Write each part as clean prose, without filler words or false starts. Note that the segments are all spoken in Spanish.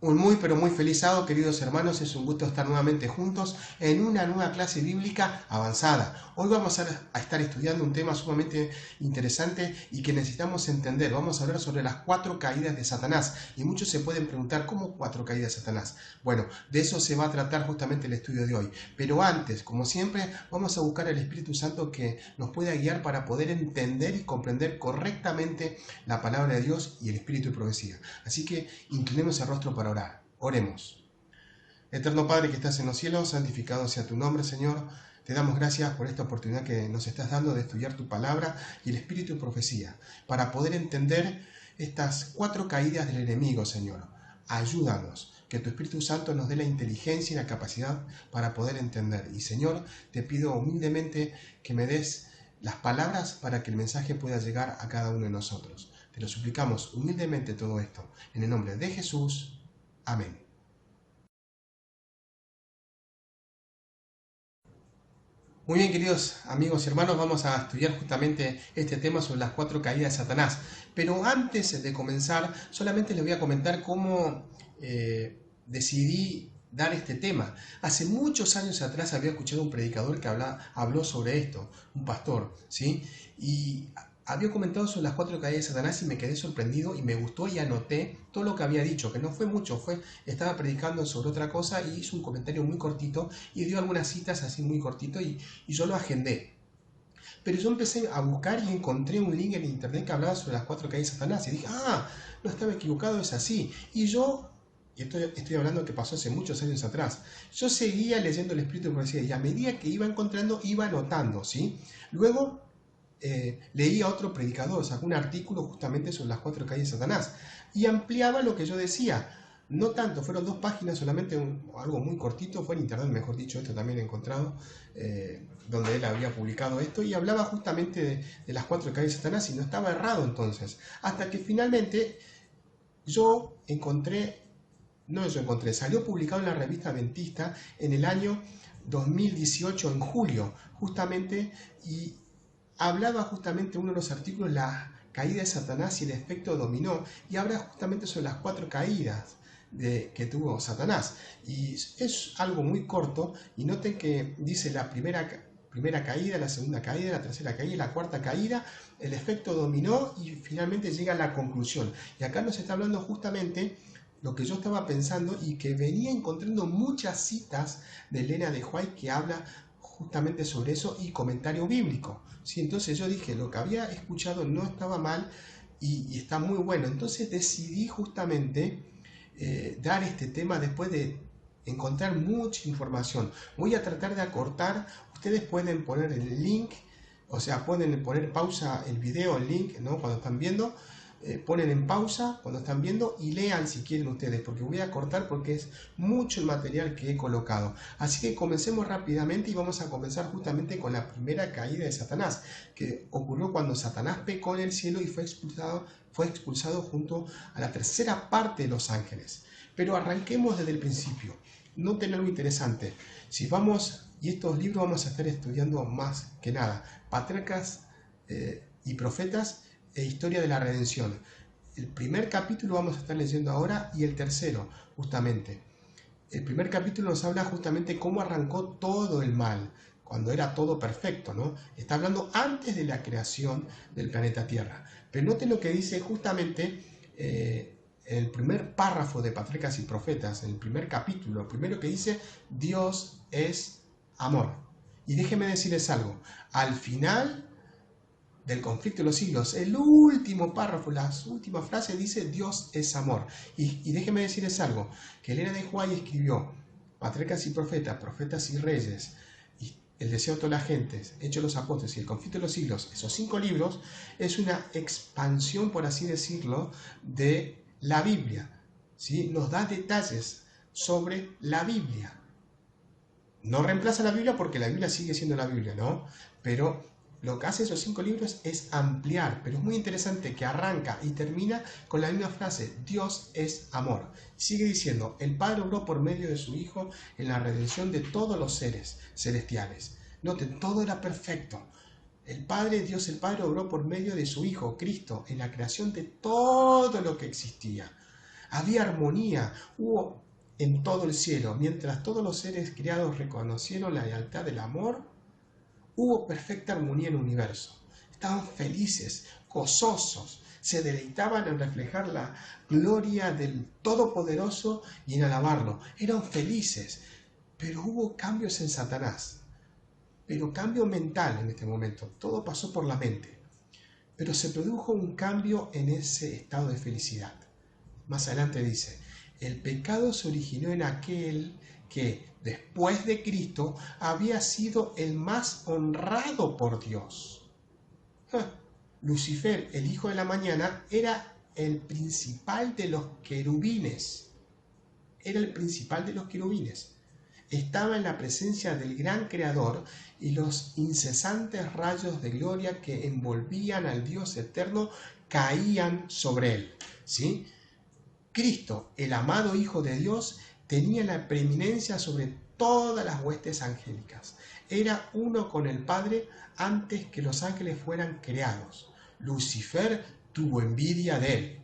Un muy pero muy feliz sábado, queridos hermanos. Es un gusto estar nuevamente juntos en una nueva clase bíblica avanzada. Hoy vamos a estar estudiando un tema sumamente interesante y que necesitamos entender. Vamos a hablar sobre las 4 caídas de Satanás. Y muchos se pueden preguntar, ¿cómo 4 caídas de Satanás? Bueno, de eso se va a tratar justamente el estudio de hoy. Pero antes, como siempre, vamos a buscar al Espíritu Santo que nos pueda guiar para poder entender y comprender correctamente la palabra de Dios y el Espíritu de profecía. Así que inclinemos el rostro para orar. Oremos. Eterno Padre que estás en los cielos, santificado sea tu nombre, Señor. Te damos gracias por esta oportunidad que nos estás dando de estudiar tu palabra y el espíritu de profecía, para poder entender estas 4 caídas del enemigo, Señor. Ayúdanos, que tu Espíritu Santo nos dé la inteligencia y la capacidad para poder entender. Y Señor, te pido humildemente que me des las palabras para que el mensaje pueda llegar a cada uno de nosotros. Te lo suplicamos humildemente todo esto, en el nombre de Jesús. Amén. Muy bien, queridos amigos y hermanos, vamos a estudiar justamente este tema sobre las 4 caídas de Satanás. Pero antes de comenzar, solamente les voy a comentar cómo decidí dar este tema. Hace muchos años atrás había escuchado un predicador que habló sobre esto, un pastor, ¿sí? Y había comentado sobre las 4 caídas de Satanás y me quedé sorprendido y me gustó y anoté todo lo que había dicho, que no fue mucho, estaba predicando sobre otra cosa y hizo un comentario muy cortito y dio algunas citas así muy cortito y yo lo agendé. Pero yo empecé a buscar y encontré un link en internet que hablaba sobre las 4 caídas de Satanás y dije, no estaba equivocado, es así. Y estoy hablando que pasó hace muchos años atrás, yo seguía leyendo el Espíritu de Profecía y a medida que iba encontrando, iba anotando, ¿sí? Luego leí a otro predicador, sacó un artículo justamente sobre las 4 caídas de Satanás y ampliaba lo que yo decía. No tanto, fueron 2 páginas, solamente algo muy cortito, fue en internet, mejor dicho, esto también he encontrado, donde él había publicado esto y hablaba justamente de las 4 caídas de Satanás y no estaba errado entonces. Hasta que finalmente salió publicado en la revista Adventista en el año 2018, en julio, justamente, y hablaba justamente uno de los artículos, la caída de Satanás y el efecto dominó, y habla justamente sobre las 4 caídas que tuvo Satanás. Y es algo muy corto, y noten que dice la primera caída, la segunda caída, la tercera caída, la cuarta caída, el efecto dominó y finalmente llega a la conclusión. Y acá nos está hablando justamente lo que yo estaba pensando y que venía encontrando muchas citas de Elena de White que habla justamente sobre eso y comentario bíblico, ¿sí? Entonces yo dije, lo que había escuchado no estaba mal y está muy bueno. Entonces decidí justamente dar este tema después de encontrar mucha información. Voy a tratar de acortar, ustedes pueden poner el link, o sea, pueden poner pausa el video, el link, ¿no? Cuando están viendo, ponen en pausa cuando están viendo y lean si quieren ustedes, porque voy a cortar porque es mucho el material que he colocado. Así que comencemos rápidamente y vamos a comenzar justamente con la primera caída de Satanás, que ocurrió cuando Satanás pecó en el cielo y fue expulsado junto a la tercera parte de los ángeles. Pero arranquemos desde el principio. Noten algo interesante. Si vamos, y estos libros vamos a estar estudiando más que nada, Patriarcas y Profetas e Historia de la Redención. El primer capítulo vamos a estar leyendo ahora y el tercero, justamente. El primer capítulo nos habla justamente cómo arrancó todo el mal, cuando era todo perfecto, ¿no? Está hablando antes de la creación del planeta Tierra. Pero noten lo que dice justamente el primer párrafo de Patriarcas y Profetas, en el primer capítulo. Lo primero que dice, Dios es amor. Y déjenme decirles algo, al final del conflicto de los siglos, el último párrafo, la última frase dice Dios es amor. Y déjenme decirles algo, que Elena de White escribió Patriarcas y Profetas, Profetas y Reyes, y El deseo de todas las gentes, Hechos de los Apóstoles y El conflicto de los siglos, esos 5 libros, es una expansión, por así decirlo, de la Biblia, ¿sí? Nos da detalles sobre la Biblia. No reemplaza la Biblia porque la Biblia sigue siendo la Biblia, ¿no? Pero lo que hace esos 5 libros es ampliar, pero es muy interesante que arranca y termina con la misma frase, Dios es amor. Sigue diciendo, el Padre obró por medio de su Hijo en la redención de todos los seres celestiales. Noten, todo era perfecto. El Padre, Dios el Padre, obró por medio de su Hijo, Cristo, en la creación de todo lo que existía. había armonía, hubo en todo el cielo, mientras todos los seres creados reconocieron la lealtad del amor, hubo perfecta armonía en el universo. Estaban felices, gozosos, se deleitaban en reflejar la gloria del Todopoderoso y en alabarlo. Eran felices, pero hubo cambios en Satanás. Pero cambio mental en este momento. Todo pasó por la mente. Pero se produjo un cambio en ese estado de felicidad. Más adelante dice, el pecado se originó en aquel que, después de Cristo, había sido el más honrado por Dios. Lucifer, el hijo de la mañana, era el principal de los querubines. Era el principal de los querubines. Estaba en la presencia del gran Creador y los incesantes rayos de gloria que envolvían al Dios eterno caían sobre él. ¿Sí? Cristo, el amado Hijo de Dios, tenía la preeminencia sobre todas las huestes angélicas. Era uno con el Padre antes que los ángeles fueran creados. Lucifer tuvo envidia de él.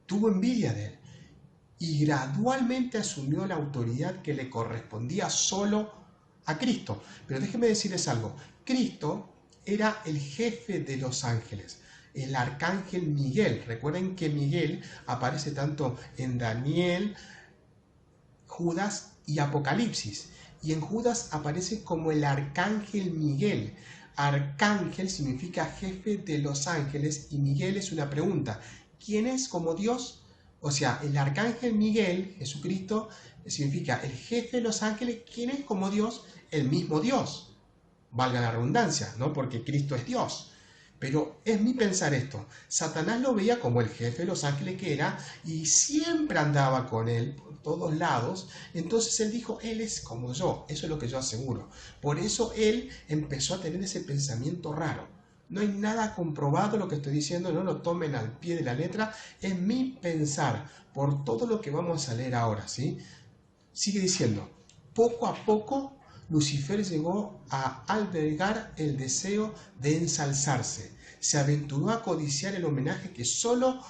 Tuvo envidia de él. Y gradualmente asumió la autoridad que le correspondía solo a Cristo. Pero déjenme decirles algo. Cristo era el jefe de los ángeles, el arcángel Miguel. Recuerden que Miguel aparece tanto en Daniel, Judas y Apocalipsis. Y en Judas aparece como el arcángel Miguel. Arcángel significa jefe de los ángeles y Miguel es una pregunta. ¿Quién es como Dios? O sea, el arcángel Miguel, Jesucristo, significa el jefe de los ángeles. ¿Quién es como Dios? El mismo Dios. Valga la redundancia, ¿no? Porque Cristo es Dios. Pero es mi pensar esto. Satanás lo veía como el jefe de los ángeles que era y siempre andaba con él por todos lados. Entonces él dijo, él es como yo. Eso es lo que yo aseguro. Por eso él empezó a tener ese pensamiento raro. No hay nada comprobado lo que estoy diciendo, no lo tomen al pie de la letra. Es mi pensar por todo lo que vamos a leer ahora, ¿sí? Sigue diciendo, poco a poco Lucifer llegó a albergar el deseo de ensalzarse. Se aventuró a codiciar el homenaje que solo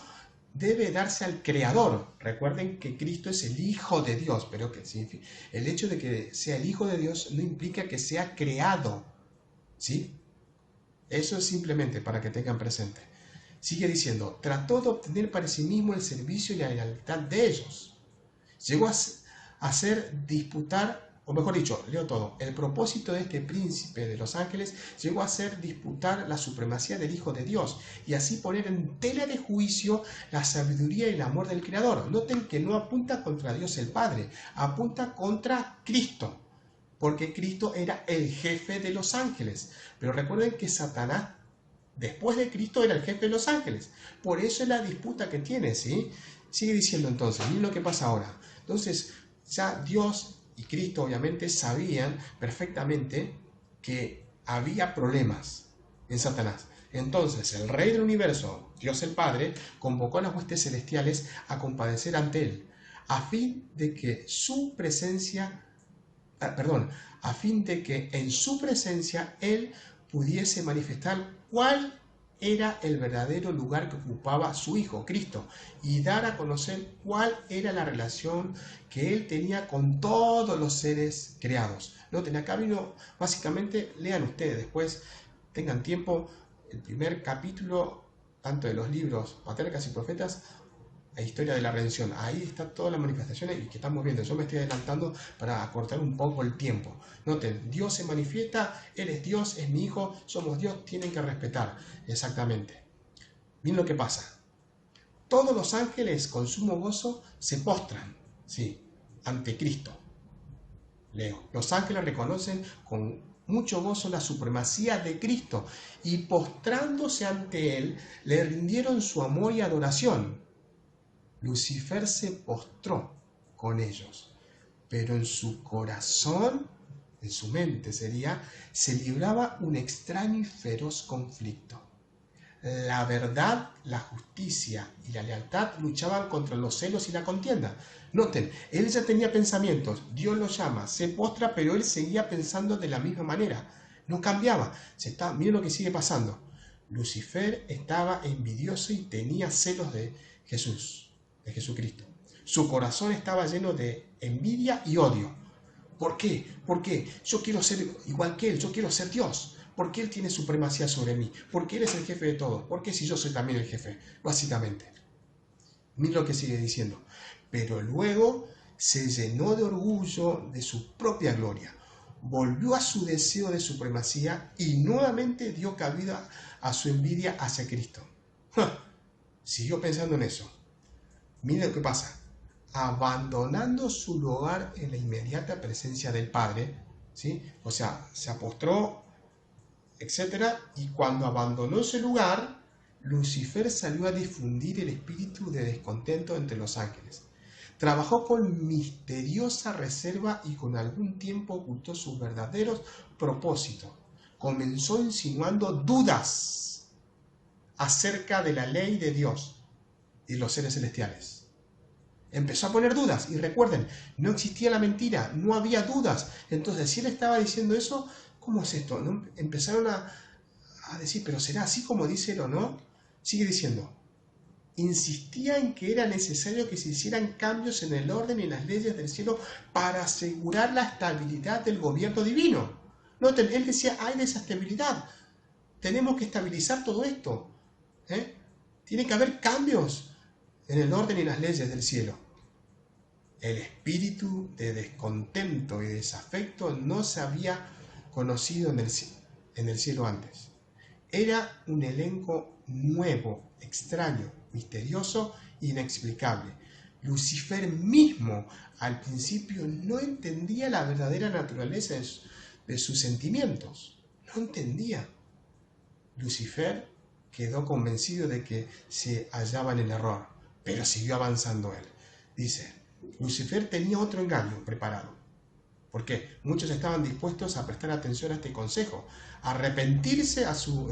debe darse al Creador. Recuerden que Cristo es el Hijo de Dios, pero que el hecho de que sea el Hijo de Dios no implica que sea creado, ¿sí? Eso es simplemente para que tengan presente. Sigue diciendo, trató de obtener para sí mismo el servicio y la lealtad de ellos. Llegó a hacer disputar, o mejor dicho, leo todo, el propósito de este príncipe de los ángeles llegó a ser disputar la supremacía del Hijo de Dios y así poner en tela de juicio la sabiduría y el amor del Creador. Noten que no apunta contra Dios el Padre, apunta contra Cristo, porque Cristo era el jefe de los ángeles. Pero recuerden que Satanás, después de Cristo, era el jefe de los ángeles. Por eso es la disputa que tiene, ¿sí? Sigue diciendo entonces, miren lo que pasa ahora. Entonces, ya Dios y Cristo obviamente sabían perfectamente que había problemas en Satanás. Entonces, el Rey del Universo, Dios el Padre, convocó a las huestes celestiales a compadecer ante él, a fin de que en su presencia él pudiese manifestar cuál era el verdadero lugar que ocupaba su Hijo, Cristo, y dar a conocer cuál era la relación que él tenía con todos los seres creados. Noten, acá vino, básicamente, lean ustedes, después tengan tiempo, el primer capítulo, tanto de los libros Patriarcas y Profetas, la historia de la redención. Ahí está toda la manifestación y que estamos viendo. Yo me estoy adelantando para acortar un poco el tiempo. Noten, Dios se manifiesta, Él es Dios, es mi Hijo, somos Dios, tienen que respetar. Exactamente. Miren lo que pasa. Todos los ángeles con sumo gozo se postran, sí, ante Cristo. Leo. Los ángeles reconocen con mucho gozo la supremacía de Cristo y postrándose ante Él, le rindieron su amor y adoración. Lucifer se postró con ellos, pero en su corazón, en su mente sería, se libraba un extraño y feroz conflicto. La verdad, la justicia y la lealtad luchaban contra los celos y la contienda. Noten, él ya tenía pensamientos, Dios lo llama, se postra, pero él seguía pensando de la misma manera. No cambiaba. Miren lo que sigue pasando. Lucifer estaba envidioso y tenía celos de Jesús, de Jesucristo. Su corazón estaba lleno de envidia y odio. ¿Por qué? Porque yo quiero ser igual que Él, yo quiero ser Dios. ¿Por qué Él tiene supremacía sobre mí? Porque Él es el jefe de todo. ¿Por qué si yo soy también el jefe? Básicamente. Mira lo que sigue diciendo. Pero luego se llenó de orgullo de su propia gloria. Volvió a su deseo de supremacía y nuevamente dio cabida a su envidia hacia Cristo. Siguió pensando en eso. Mira lo que pasa. Abandonando su lugar en la inmediata presencia del Padre, ¿sí? O sea, se apostró, etc. Y cuando abandonó ese lugar, Lucifer salió a difundir el espíritu de descontento entre los ángeles. Trabajó con misteriosa reserva y con algún tiempo ocultó sus verdaderos propósitos. Comenzó insinuando dudas acerca de la ley de Dios y los seres celestiales. Empezó a poner dudas, y recuerden, no existía la mentira, no había dudas. Entonces, si él estaba diciendo eso, ¿cómo es esto? ¿No? Empezaron a decir, ¿pero será así como dice él o no? Sigue diciendo, insistía en que era necesario que se hicieran cambios en el orden y en las leyes del cielo para asegurar la estabilidad del gobierno divino. Noten, él decía, hay desestabilidad, tenemos que estabilizar todo esto. Tiene que haber cambios en el orden y las leyes del cielo. El espíritu de descontento y desafecto no se había conocido en el cielo antes. Era un elenco nuevo, extraño, misterioso e inexplicable. Lucifer mismo al principio no entendía la verdadera naturaleza de sus sentimientos. No entendía. Lucifer quedó convencido de que se hallaba en el error, pero siguió avanzando él. Dice, Lucifer tenía otro engaño preparado. ¿Por qué? Muchos estaban dispuestos a prestar atención a este consejo, a arrepentirse a su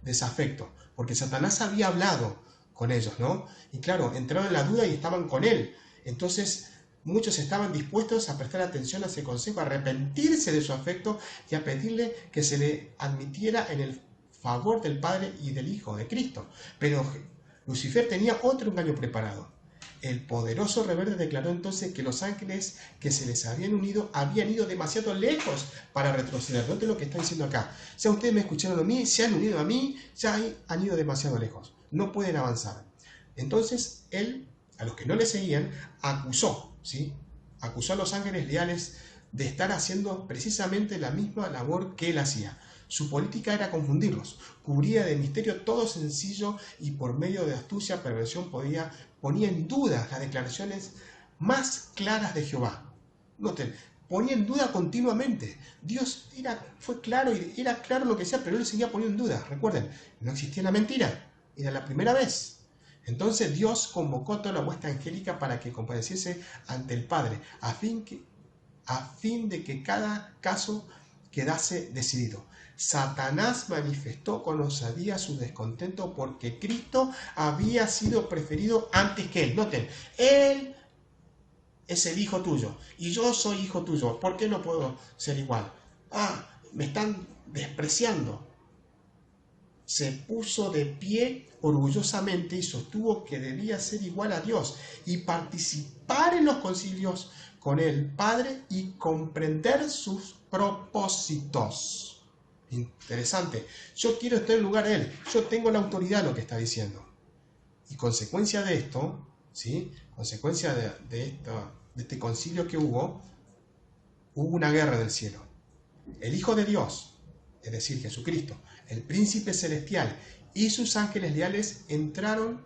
desafecto, porque Satanás había hablado con ellos, ¿no? Y claro, entraron en la duda y estaban con él. Entonces, muchos estaban dispuestos a prestar atención a ese consejo, a arrepentirse de su afecto y a pedirle que se le admitiera en el favor del Padre y del Hijo, de Cristo. Pero Lucifer tenía otro engaño preparado. El poderoso rebelde declaró entonces que los ángeles que se les habían unido habían ido demasiado lejos para retroceder. Noten lo que está diciendo acá. Ya ustedes me escucharon a mí, se han unido a mí, ya han ido demasiado lejos. No pueden avanzar. Entonces él, a los que no le seguían, acusó, ¿sí? Acusó a los ángeles leales de estar haciendo precisamente la misma labor que él hacía. Su política era confundirlos, cubría de misterio todo sencillo y por medio de astucia, perversión, ponía en duda las declaraciones más claras de Jehová. Noten, ponía en duda continuamente. Dios fue claro y era claro lo que decía, pero él seguía poniendo en duda. Recuerden, no existía la mentira, era la primera vez. Entonces Dios convocó a toda la hueste angélica para que compareciese ante el Padre, a fin de que cada caso quedase decidido. Satanás manifestó con osadía su descontento porque Cristo había sido preferido antes que él. Noten, él es el hijo tuyo y yo soy hijo tuyo. ¿Por qué no puedo ser igual? Me están despreciando. Se puso de pie orgullosamente y sostuvo que debía ser igual a Dios y participar en los concilios con el Padre y comprender sus propósitos. Interesante. Yo quiero estar en lugar de él. Yo tengo la autoridad de lo que está diciendo. Y consecuencia de esto, ¿sí? Consecuencia de este concilio que hubo una guerra del cielo. El Hijo de Dios, es decir, Jesucristo, el príncipe celestial y sus ángeles leales entraron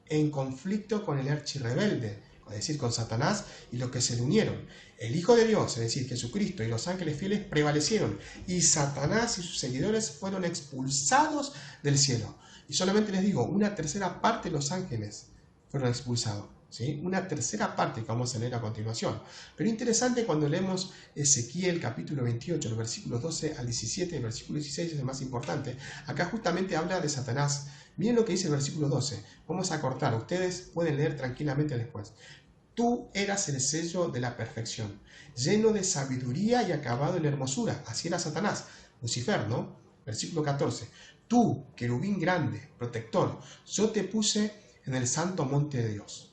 en conflicto con el archirrebelde, es decir, con Satanás y los que se le unieron. El Hijo de Dios, es decir, Jesucristo y los ángeles fieles prevalecieron y Satanás y sus seguidores fueron expulsados del cielo. Y solamente les digo, una tercera parte de los ángeles fueron expulsados. ¿Sí? Una tercera parte que vamos a leer a continuación. Pero interesante cuando leemos Ezequiel capítulo 28, los versículos 12 al 17, el versículo 16 es el más importante. Acá justamente habla de Satanás. Miren lo que dice el versículo 12. Vamos a cortar, ustedes pueden leer tranquilamente después. Tú eras el sello de la perfección, lleno de sabiduría y acabado en hermosura. Así era Satanás, Lucifer, ¿no? Versículo 14. Tú, querubín grande, protector, yo te puse en el santo monte de Dios.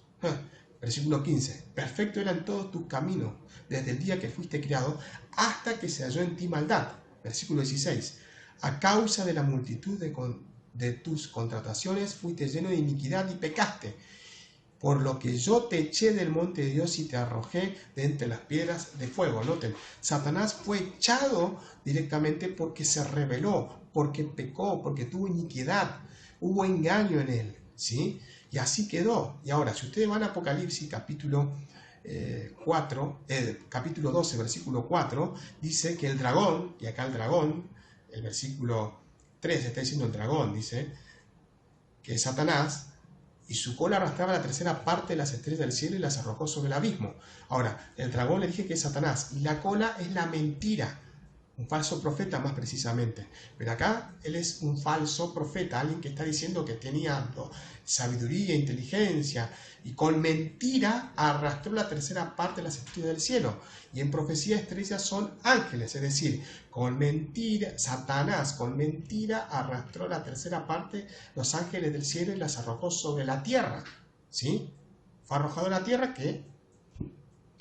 Versículo 15. Perfecto eran todos tus caminos desde el día que fuiste creado hasta que se halló en ti maldad. Versículo 16. A causa de la multitud de tus contrataciones fuiste lleno de iniquidad y pecaste. Por lo que yo te eché del monte de Dios y te arrojé de entre las piedras de fuego. Noten, Satanás fue echado directamente porque se rebeló, porque pecó, porque tuvo iniquidad, hubo engaño en él, ¿sí? Y así quedó. Y ahora, si ustedes van a Apocalipsis capítulo 12, versículo 4, dice que el dragón, y acá el dragón, el versículo 3 está diciendo el dragón, dice que es Satanás, y su cola arrastraba la tercera parte de las estrellas del cielo y las arrojó sobre el abismo. Ahora, el dragón le dije que es Satanás, y la cola es la mentira, un falso profeta más precisamente. Pero acá él es un falso profeta, alguien que está diciendo que tenía sabiduría, inteligencia, y con mentira arrastró la tercera parte de las estrellas del cielo. Y en profecía estrellas son ángeles, es decir, con mentira, Satanás con mentira arrastró la tercera parte, los ángeles del cielo, y las arrojó sobre la tierra. ¿Sí? Fue arrojado a la tierra que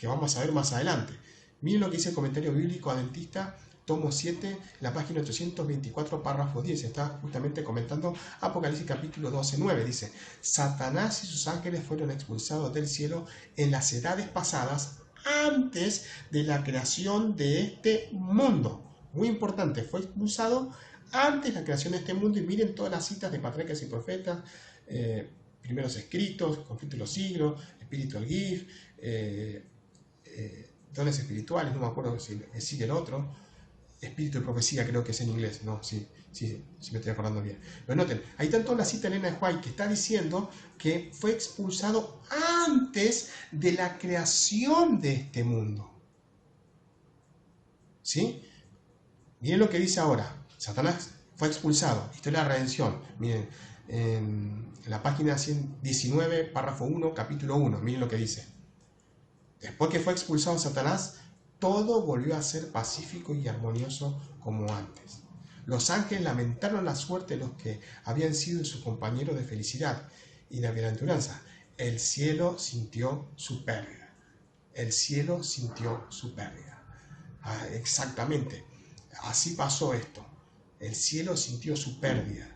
vamos a ver más adelante. Miren lo que dice el comentario bíblico adventista, tomo 7, la página 824, párrafo 10, está justamente comentando Apocalipsis capítulo 12, 9, dice: Satanás y sus ángeles fueron expulsados del cielo en las edades pasadas, antes de la creación de este mundo. Muy importante, fue expulsado antes de la creación de este mundo, y miren todas las citas de patriarcas y profetas, primeros escritos, conflicto de los siglos, espíritu del GIF, dones espirituales, no me acuerdo si sigue el otro, espíritu de profecía creo que es en inglés, no, sí me estoy acordando bien. Pero noten, ahí está toda la cita de Elena de White que está diciendo que fue expulsado antes de la creación de este mundo. ¿Sí? Miren lo que dice ahora. Satanás fue expulsado. Historia de la redención. Miren, en la página 119, párrafo 1, capítulo 1. Miren lo que dice. Después que fue expulsado Satanás, todo volvió a ser pacífico y armonioso como antes. Los ángeles lamentaron la suerte de los que habían sido sus compañeros de felicidad y de bienaventuranza. El cielo sintió su pérdida. El cielo sintió su pérdida. Exactamente. Así pasó esto. El cielo sintió su pérdida.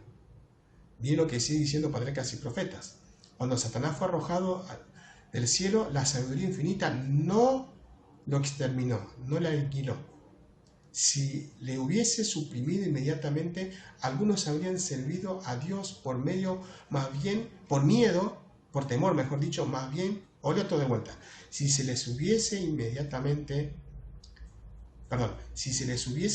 Miren lo que sigue diciendo patriarcas y profetas. Cuando Satanás fue arrojado del cielo, la sabiduría infinita no lo exterminó, no le aniquiló. Si le hubiese suprimido inmediatamente, algunos habrían servido a Dios por miedo, por temor, mejor dicho, más bien, oiga todo de vuelta. Si se les hubiese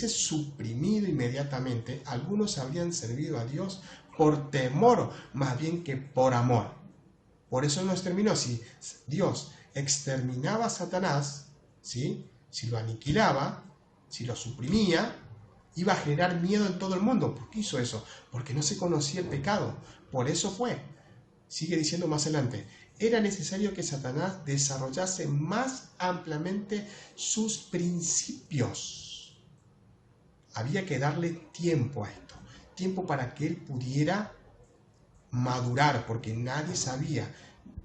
suprimido inmediatamente, algunos habrían servido a Dios por temor más bien que por amor. Por eso no exterminó. Si Dios exterminaba a Satanás, ¿sí? Si lo aniquilaba, si lo suprimía, iba a generar miedo en todo el mundo. ¿Por qué hizo eso? Porque no se conocía el pecado. Por eso fue. Sigue diciendo más adelante. Era necesario que Satanás desarrollase más ampliamente sus principios. Había que darle tiempo a esto. Tiempo para que él pudiera madurar, porque nadie sabía.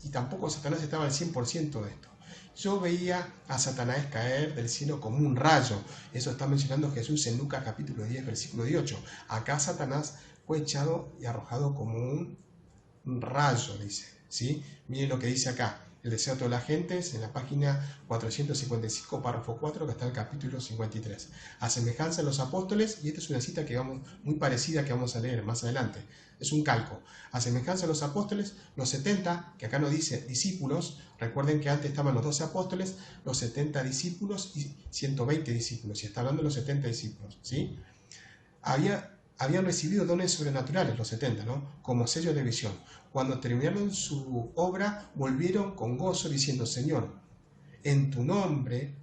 Y tampoco Satanás estaba al 100% de esto. Yo veía a Satanás caer del cielo como un rayo. Eso está mencionando Jesús en Lucas capítulo 10, versículo 18. Acá Satanás fue echado y arrojado como un rayo, dice. ¿Sí? Miren lo que dice acá. El deseo de toda la gente es en la página 455, párrafo 4, que está el capítulo 53. A semejanza de los apóstoles, y esta es una cita muy parecida que vamos a leer más adelante. Es un calco. A semejanza de los apóstoles, los 70, que acá no dice discípulos, recuerden que antes estaban los 12 apóstoles, los 70 discípulos y 120 discípulos, y está hablando de los 70 discípulos, ¿sí? Habían recibido dones sobrenaturales, los 70, ¿no? Como sello de visión. Cuando terminaron su obra, volvieron con gozo diciendo: Señor, en tu nombre,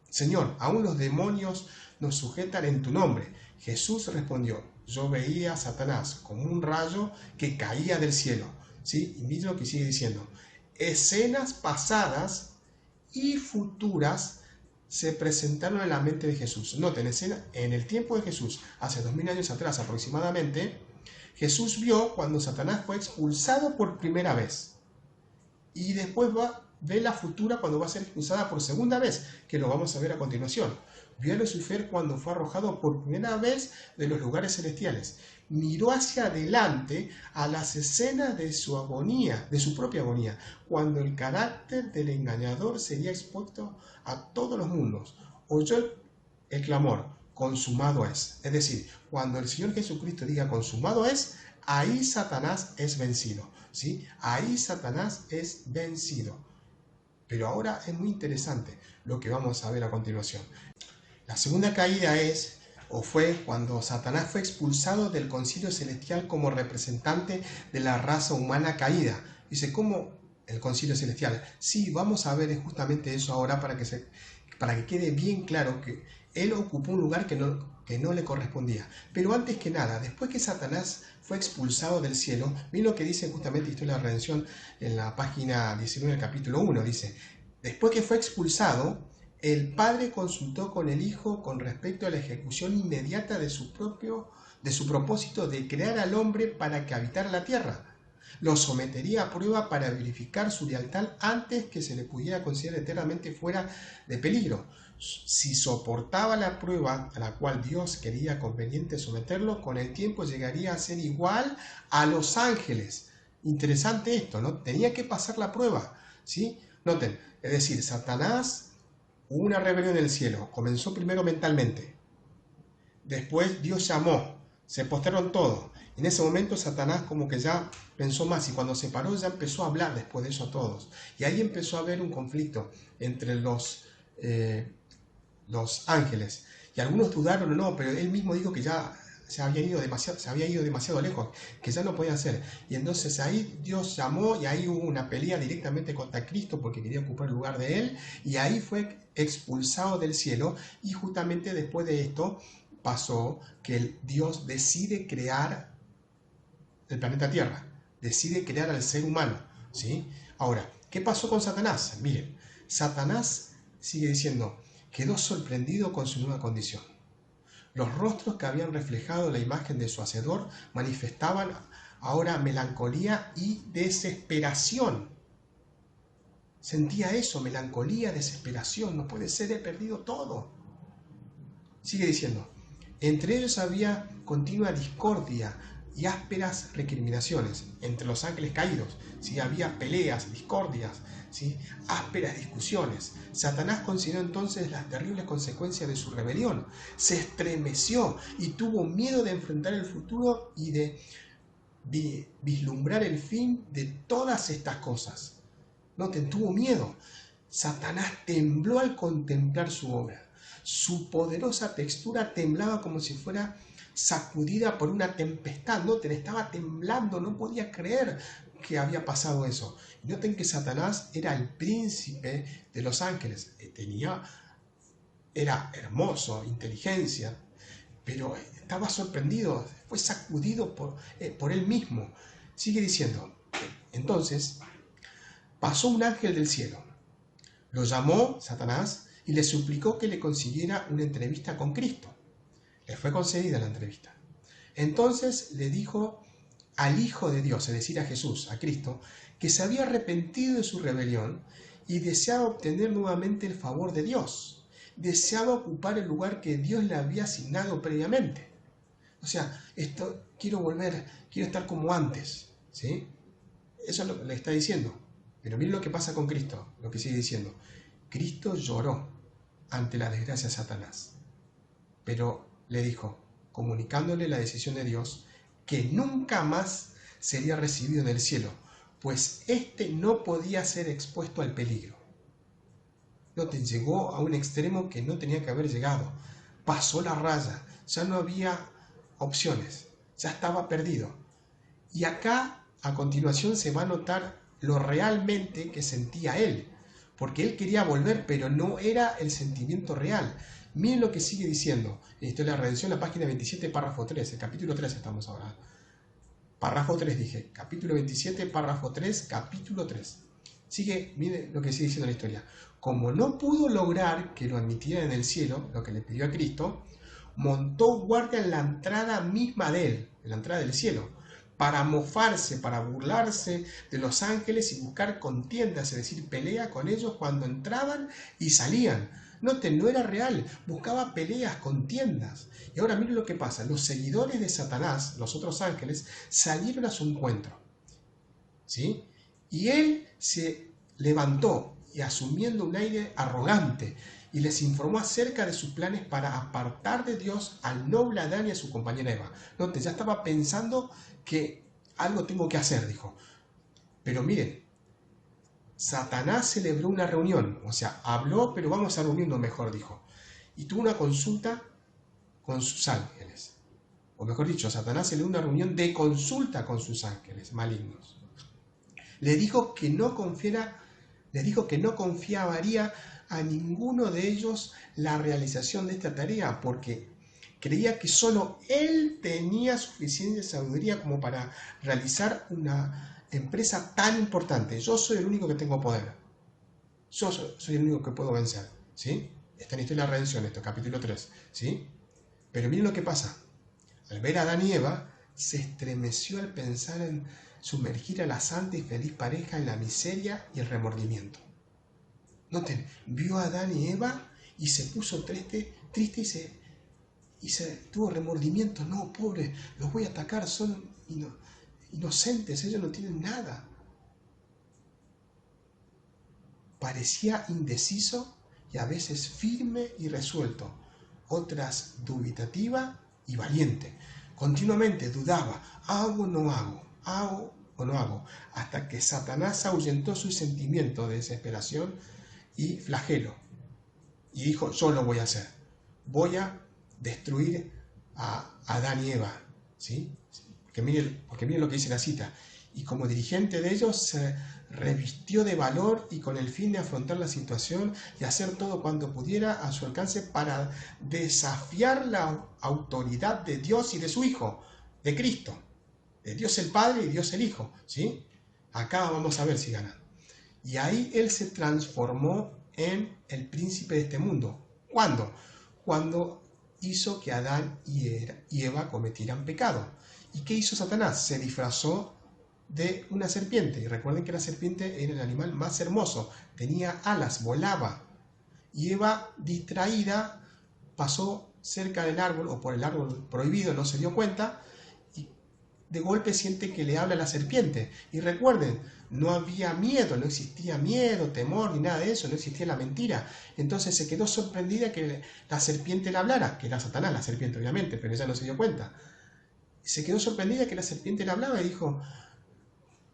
Señor, aún los demonios nos sujetan en tu nombre. Jesús respondió: yo veía a Satanás como un rayo que caía del cielo. ¿Sí? Y miren lo que sigue diciendo. Escenas pasadas y futuras se presentaron en la mente de Jesús. Noten, en el tiempo de Jesús, hace 2000 años atrás aproximadamente, Jesús vio cuando Satanás fue expulsado por primera vez. Y después ve la futura cuando va a ser expulsada por segunda vez, que lo vamos a ver a continuación. Vio a Lucifer cuando fue arrojado por primera vez de los lugares celestiales. Miró hacia adelante a las escenas de su agonía, de su propia agonía, cuando el carácter del engañador sería expuesto a todos los mundos. Oyó el clamor, consumado es. Es decir, cuando el Señor Jesucristo diga consumado es, ahí Satanás es vencido, ¿sí? Ahí Satanás es vencido. Pero ahora es muy interesante lo que vamos a ver a continuación. La segunda caída fue cuando Satanás fue expulsado del concilio celestial como representante de la raza humana caída. Dice, ¿cómo el concilio celestial? Sí, vamos a ver justamente eso ahora para que quede bien claro que él ocupó un lugar que no le correspondía. Pero antes que nada, después que Satanás fue expulsado del cielo, miren lo que dice justamente Historia de la Redención en la página 19 del capítulo 1, dice, después que fue expulsado, el Padre consultó con el Hijo con respecto a la ejecución inmediata de su propósito de crear al hombre para que habitara la tierra. Lo sometería a prueba para verificar su lealtad antes que se le pudiera considerar eternamente fuera de peligro. Si soportaba la prueba a la cual Dios quería conveniente someterlo, con el tiempo llegaría a ser igual a los ángeles. Interesante esto, ¿no? Tenía que pasar la prueba, ¿sí? Noten, es decir, Satanás, hubo una rebelión en el cielo, comenzó primero mentalmente, después Dios llamó, se postraron todos. En ese momento Satanás como que ya pensó más y cuando se paró ya empezó a hablar después de eso a todos. Y ahí empezó a haber un conflicto entre los ángeles. Y algunos dudaron o no, pero él mismo dijo que ya se había ido demasiado lejos, que ya no podía hacer. Y entonces ahí Dios llamó y ahí hubo una pelea directamente contra Cristo porque quería ocupar el lugar de él. Y ahí fue expulsado del cielo y justamente después de esto pasó que Dios decide crear el planeta Tierra, decide crear al ser humano, ¿sí? Ahora, ¿qué pasó con Satanás? Miren, Satanás sigue diciendo, quedó sorprendido con su nueva condición. Los rostros que habían reflejado la imagen de su Hacedor manifestaban ahora melancolía y desesperación. Sentía eso, melancolía, desesperación, no puede ser, he perdido todo. Sigue diciendo, entre ellos había continua discordia y ásperas recriminaciones entre los ángeles caídos, ¿sí? Había peleas, discordias, ¿sí? Ásperas discusiones. Satanás consideró entonces las terribles consecuencias de su rebelión, se estremeció y tuvo miedo de enfrentar el futuro y de vislumbrar el fin de todas estas cosas. Noten, tuvo miedo. Satanás tembló al contemplar su obra. Su poderosa textura temblaba como si fuera sacudida por una tempestad. Noten, estaba temblando, no podía creer que había pasado eso. Y noten que Satanás era el príncipe de los ángeles. Era hermoso, inteligencia, pero estaba sorprendido, fue sacudido por él mismo. Sigue diciendo, entonces pasó un ángel del cielo, lo llamó Satanás y le suplicó que le consiguiera una entrevista con Cristo. Le fue concedida la entrevista. Entonces le dijo al Hijo de Dios, es decir, a Jesús, a Cristo, que se había arrepentido de su rebelión y deseaba obtener nuevamente el favor de Dios. Deseaba ocupar el lugar que Dios le había asignado previamente. O sea, quiero volver, quiero estar como antes, ¿sí? Eso es lo que le está diciendo. Pero miren lo que pasa con Cristo, lo que sigue diciendo. Cristo lloró ante la desgracia de Satanás, pero le dijo, comunicándole la decisión de Dios, que nunca más sería recibido en el cielo, pues éste no podía ser expuesto al peligro. Noten, llegó a un extremo que no tenía que haber llegado. Pasó la raya, ya no había opciones, ya estaba perdido. Y acá, a continuación, se va a notar lo realmente que sentía él, porque él quería volver, pero no era el sentimiento real. Miren lo que sigue diciendo en Historia de la Redención, la página 27, párrafo 3, el capítulo 3 estamos ahora. Párrafo 3 dije, capítulo 27, párrafo 3, capítulo 3. Sigue, miren lo que sigue diciendo la historia. Como no pudo lograr que lo admitieran en el cielo, lo que le pidió a Cristo, montó guardia en la entrada misma de él, en la entrada del cielo, para mofarse, para burlarse de los ángeles y buscar contiendas, es decir, pelea con ellos cuando entraban y salían. Noten, no era real, buscaba peleas, contiendas. Y ahora miren lo que pasa, los seguidores de Satanás, los otros ángeles, salieron a su encuentro. ¿Sí? Y él se levantó y asumiendo un aire arrogante y les informó acerca de sus planes para apartar de Dios al noble Adán y a su compañera Eva. Noten, ya estaba pensando que algo tengo que hacer, dijo. Pero miren, Satanás celebró una reunión, o sea, habló, pero vamos a reunirnos mejor, dijo. Y tuvo una consulta con sus ángeles. O mejor dicho, Satanás celebró una reunión de consulta con sus ángeles malignos. Le dijo que no confiaría a ninguno de ellos la realización de esta tarea, porque creía que solo él tenía suficiente sabiduría como para realizar una empresa tan importante. Yo soy el único que tengo poder. Yo soy el único que puedo vencer. ¿Sí? Está en Historia de la Redención, esto, capítulo 3. ¿Sí? Pero miren lo que pasa. Al ver a Adán y Eva, se estremeció al pensar en sumergir a la santa y feliz pareja en la miseria y el remordimiento. Noten, vio a Adán y Eva y se puso triste y se tuvo remordimiento. No, pobre, los voy a atacar, son inocentes, ellos no tienen nada. Parecía indeciso y a veces firme y resuelto, otras dubitativa y valiente. Continuamente dudaba, ¿hago o no hago? ¿Hago o no hago? Hasta que Satanás ahuyentó su sentimiento de desesperación y flagelo. Y dijo, yo lo voy a hacer. Voy a destruir a Adán y Eva. ¿Sí? Porque miren lo que dice la cita. Y como dirigente de ellos se revistió de valor y con el fin de afrontar la situación y hacer todo cuanto pudiera a su alcance para desafiar la autoridad de Dios y de su Hijo, de Cristo, de Dios el Padre y Dios el Hijo. ¿Sí? Acá vamos a ver si ganan. Y ahí él se transformó en el príncipe de este mundo. ¿Cuándo? Cuando hizo que Adán y Eva cometieran pecado. ¿Y qué hizo Satanás? Se disfrazó de una serpiente. Y recuerden que la serpiente era el animal más hermoso. Tenía alas, volaba. Y Eva, distraída, pasó cerca del árbol o por el árbol prohibido, no se dio cuenta. Y de golpe siente que le habla la serpiente. Y recuerden, no había miedo, no existía miedo, temor, ni nada de eso, no existía la mentira. Entonces se quedó sorprendida que la serpiente le hablara, que era Satanás, la serpiente obviamente, pero ella no se dio cuenta. Se quedó sorprendida que la serpiente le hablaba y dijo,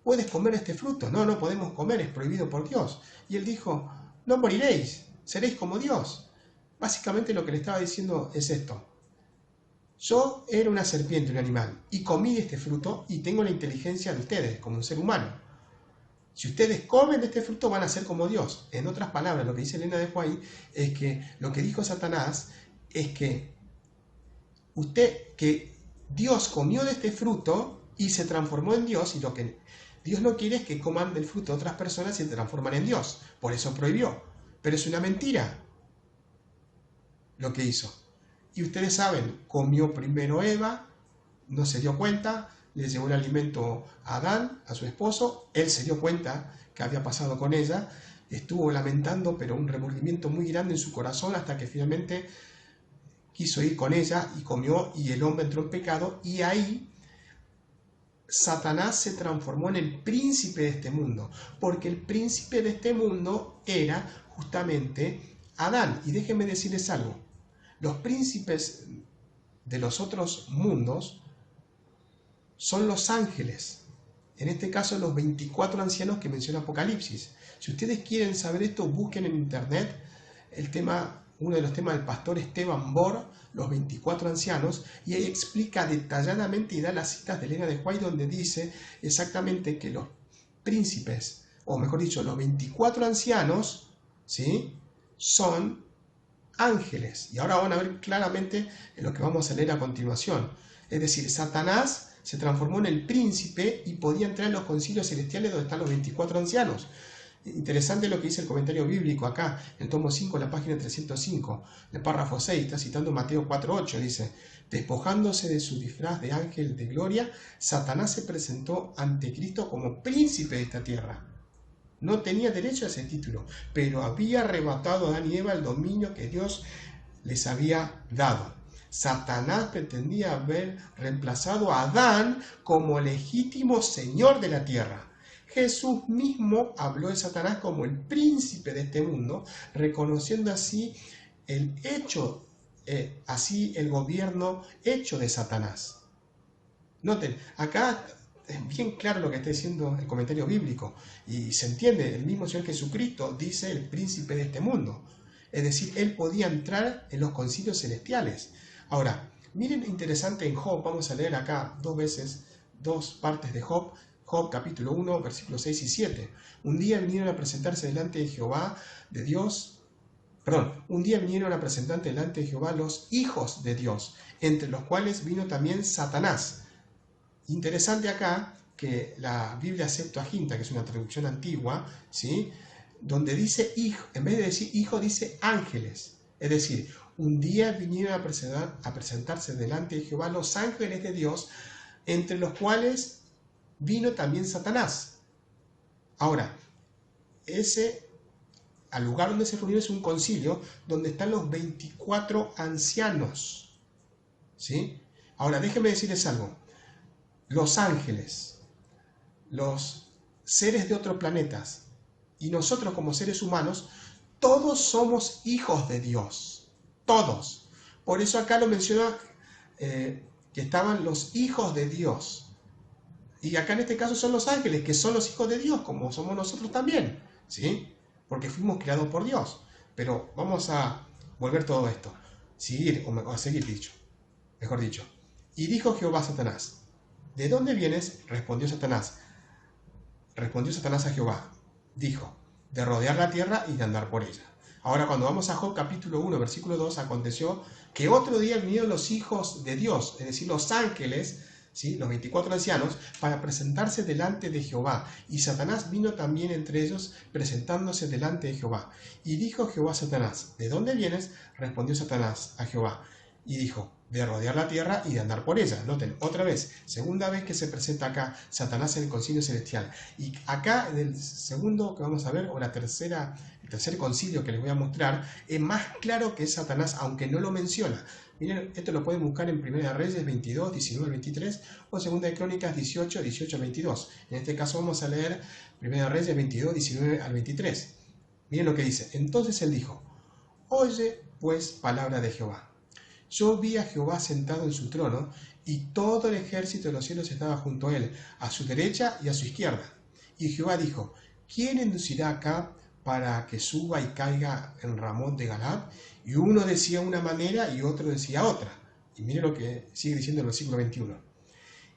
¿puedes comer este fruto? No, no podemos comer, es prohibido por Dios. Y él dijo, no moriréis, seréis como Dios. Básicamente lo que le estaba diciendo es esto. Yo era una serpiente, un animal, y comí este fruto y tengo la inteligencia de ustedes, como un ser humano. Si ustedes comen de este fruto van a ser como Dios. En otras palabras, lo que dice Elena de White es que lo que dijo Satanás es que Dios comió de este fruto y se transformó en Dios, y lo que Dios no quiere es que coman del fruto de otras personas y se transforman en Dios. Por eso prohibió. Pero es una mentira lo que hizo. Y ustedes saben, comió primero Eva, no se dio cuenta, le llevó el alimento a Adán, a su esposo, él se dio cuenta que había pasado con ella, estuvo lamentando, pero un remordimiento muy grande en su corazón, hasta que finalmente quiso ir con ella y comió, y el hombre entró en pecado, y ahí Satanás se transformó en el príncipe de este mundo, porque el príncipe de este mundo era justamente Adán. Y déjenme decirles algo, los príncipes de los otros mundos son los ángeles, en este caso los 24 ancianos que menciona Apocalipsis. Si ustedes quieren saber esto, busquen en internet uno de los temas del pastor Esteban Bor, los 24 ancianos, y ahí explica detalladamente y da las citas de Elena de White donde dice exactamente que los príncipes, o mejor dicho, los 24 ancianos, ¿sí?, son ángeles. Y ahora van a ver claramente en lo que vamos a leer a continuación. Es decir, Satanás se transformó en el príncipe y podía entrar en los concilios celestiales donde están los 24 ancianos. Interesante lo que dice el comentario bíblico acá, en el tomo 5, la página 305, el párrafo 6, está citando Mateo 4:8, dice: despojándose de su disfraz de ángel de gloria, Satanás se presentó ante Cristo como príncipe de esta tierra. No tenía derecho a ese título, pero había arrebatado a Adán y Eva el dominio que Dios les había dado. Satanás pretendía haber reemplazado a Adán como legítimo señor de la tierra. Jesús mismo habló de Satanás como el príncipe de este mundo, reconociendo así el hecho, así el gobierno hecho de Satanás. Noten, acá es bien claro lo que está diciendo el comentario bíblico y se entiende, el mismo Señor Jesucristo dice el príncipe de este mundo. Es decir, él podía entrar en los concilios celestiales. Ahora, miren interesante en Job, vamos a leer acá dos partes de Job. Job capítulo 1, versículos 6 y 7. Un día vinieron a presentarse delante de Jehová, de Dios, un día vinieron a presentar delante de Jehová los hijos de Dios, entre los cuales vino también Satanás. Interesante acá que la Biblia Septuaginta, que es una traducción antigua, ¿sí?, donde dice hijo, en vez de decir hijo, dice ángeles. Es decir, un día vinieron a presentarse delante de Jehová los ángeles de Dios, entre los cuales vino también Satanás. Ahora, al lugar donde se reunieron es un concilio donde están los 24 ancianos. ¿Sí? Ahora, déjenme decirles algo. Los ángeles, los seres de otros planetas y nosotros como seres humanos, todos somos hijos de Dios. Todos. Por eso acá lo menciona que estaban los hijos de Dios. Y acá en este caso son los ángeles, que son los hijos de Dios, como somos nosotros también. ¿Sí? Porque fuimos creados por Dios. Pero vamos a volver todo esto. Seguir dicho. Mejor dicho. Y dijo Jehová a Satanás: ¿de dónde vienes? Respondió Satanás a Jehová. Dijo: de rodear la tierra y de andar por ella. Ahora, cuando vamos a Job capítulo 1, versículo 2, aconteció que otro día vinieron los hijos de Dios, es decir, los ángeles, ¿sí?, los 24 ancianos, para presentarse delante de Jehová. Y Satanás vino también entre ellos, presentándose delante de Jehová. Y dijo Jehová a Satanás: ¿de dónde vienes? Respondió Satanás a Jehová. Y dijo: de rodear la tierra y de andar por ella. Noten, otra vez, segunda vez que se presenta acá Satanás en el concilio celestial. Y acá, en el segundo que vamos a ver, o el tercer concilio que les voy a mostrar, es más claro que es Satanás, aunque no lo menciona. Miren, esto lo pueden buscar en 1 Reyes 22, 19 al 23, o 2 Crónicas 18, 18 al 22. En este caso vamos a leer 1 Reyes 22, 19 al 23. Miren lo que dice. Entonces él dijo: oye pues palabra de Jehová. Yo vi a Jehová sentado en su trono, y todo el ejército de los cielos estaba junto a él, a su derecha y a su izquierda. Y Jehová dijo: ¿quién inducirá acá para que suba y caiga en Ramón de Galad? Y uno decía una manera y otro decía otra. Y mire lo que sigue diciendo el versículo 21.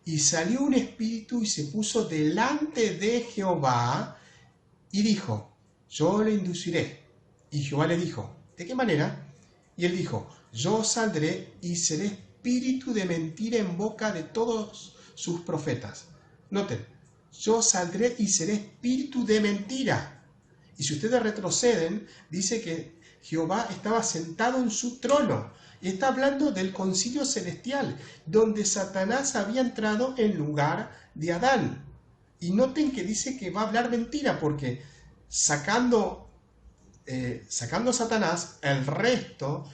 Y salió un espíritu y se puso delante de Jehová y dijo: yo le induciré. Y Jehová le dijo: ¿de qué manera? Y él dijo: yo saldré y seré espíritu de mentira en boca de todos sus profetas. Noten, yo saldré y seré espíritu de mentira. Y si ustedes retroceden, dice que Jehová estaba sentado en su trono. Y está hablando del concilio celestial, donde Satanás había entrado en lugar de Adán. Y noten que dice que va a hablar mentira, porque sacando a Satanás, el resto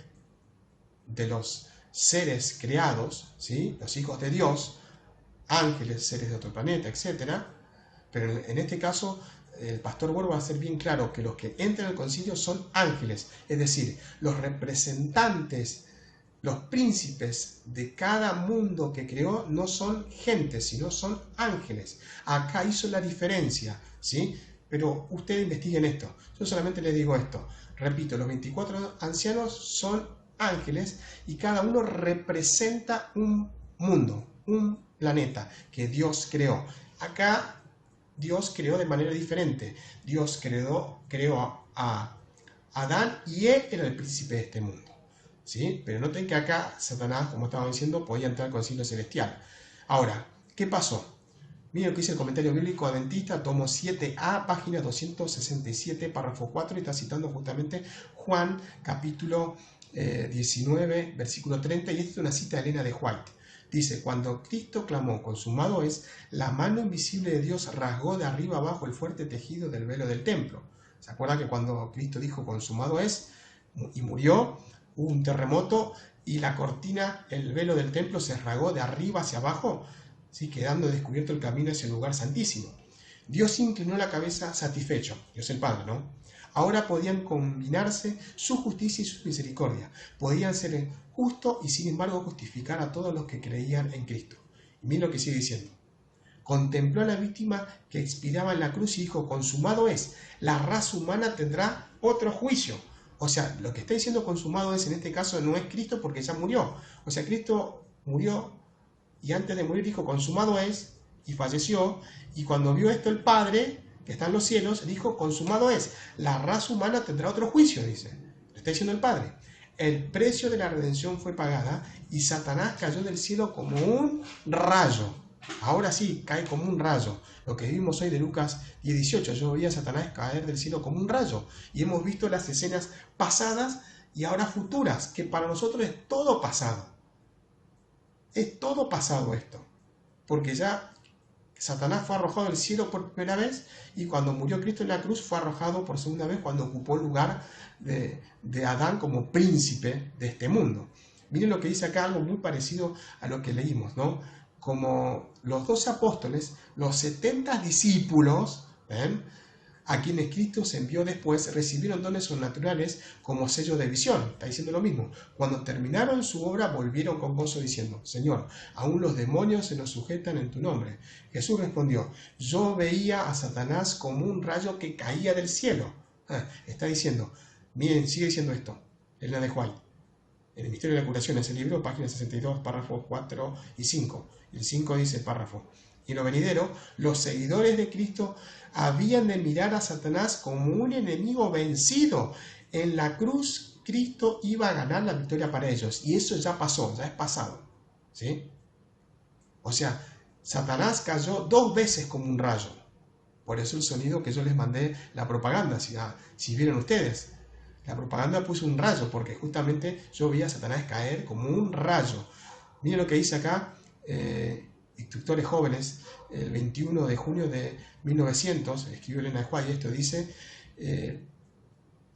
de los seres creados, ¿sí?, los hijos de Dios, ángeles, seres de otro planeta, etc. Pero en este caso, el pastor Bor va a hacer bien claro que los que entran al concilio son ángeles, es decir, los representantes, los príncipes de cada mundo que creó no son gentes, sino son ángeles. Acá hizo la diferencia, ¿sí? Pero ustedes investiguen esto. Yo solamente les digo esto. Repito, los 24 ancianos son ángeles y cada uno representa un mundo, un planeta que Dios creó. Acá Dios creó de manera diferente. Dios creó a Adán y él era el príncipe de este mundo. ¿Sí? Pero noten que acá Satanás, como estaba diciendo, podía entrar al concilio celestial. Ahora, ¿qué pasó? Miren lo que dice el comentario bíblico adventista, tomo 7a, página 267, párrafo 4, y está citando justamente Juan, capítulo 19, versículo 30, y esta es una cita de Elena de White. Dice, cuando Cristo clamó, consumado es, la mano invisible de Dios rasgó de arriba abajo el fuerte tejido del velo del templo. ¿Se acuerdan que cuando Cristo dijo, consumado es, y murió, hubo un terremoto, y la cortina, el velo del templo se rasgó de arriba hacia abajo, ¿sí? Quedando descubierto el camino hacia el lugar santísimo? Dios inclinó la cabeza satisfecho, Dios el Padre, ¿no? Ahora podían combinarse su justicia y su misericordia. Podían ser justos y sin embargo justificar a todos los que creían en Cristo. Y miren lo que sigue diciendo. Contempló a la víctima que expiraba en la cruz y dijo, consumado es, la raza humana tendrá otro juicio. O sea, lo que está diciendo consumado es, en este caso, no es Cristo porque ya murió. O sea, Cristo murió y antes de morir dijo, consumado es, y falleció. Y cuando vio esto el Padre, que está en los cielos, dijo, consumado es, la raza humana tendrá otro juicio, dice. Lo está diciendo el Padre. El precio de la redención fue pagada y Satanás cayó del cielo como un rayo. Ahora sí, cae como un rayo. Lo que vimos hoy de Lucas 18, yo veía a Satanás caer del cielo como un rayo. Y hemos visto las escenas pasadas y ahora futuras, que para nosotros es todo pasado. Es todo pasado esto. Porque ya Satanás fue arrojado del cielo por primera vez y cuando murió Cristo en la cruz fue arrojado por segunda vez cuando ocupó el lugar de Adán como príncipe de este mundo. Miren lo que dice acá, algo muy parecido a lo que leímos, ¿no? Como los 12 apóstoles, los 70 discípulos, ¿ven?, a quienes Cristo se envió después, recibieron dones sobrenaturales como sello de visión. Está diciendo lo mismo. Cuando terminaron su obra, volvieron con gozo diciendo, Señor, aún los demonios se nos sujetan en tu nombre. Jesús respondió, yo veía a Satanás como un rayo que caía del cielo. Está diciendo, miren, sigue diciendo esto, Elena de White. En el Misterio de la Curación, ese libro, página 62, párrafos 4 y 5. El 5 dice párrafo. Y en lo venidero, los seguidores de Cristo habían de mirar a Satanás como un enemigo vencido. En la cruz, Cristo iba a ganar la victoria para ellos. Y eso ya pasó, ya es pasado. ¿Sí? O sea, Satanás cayó 2 veces como un rayo. Por eso el sonido que yo les mandé, la propaganda, si vieron ustedes. La propaganda puso un rayo, porque justamente yo vi a Satanás caer como un rayo. Miren lo que dice acá, Instructores Jóvenes, el 21 de junio de 1900, escribió Elena de White, y esto dice,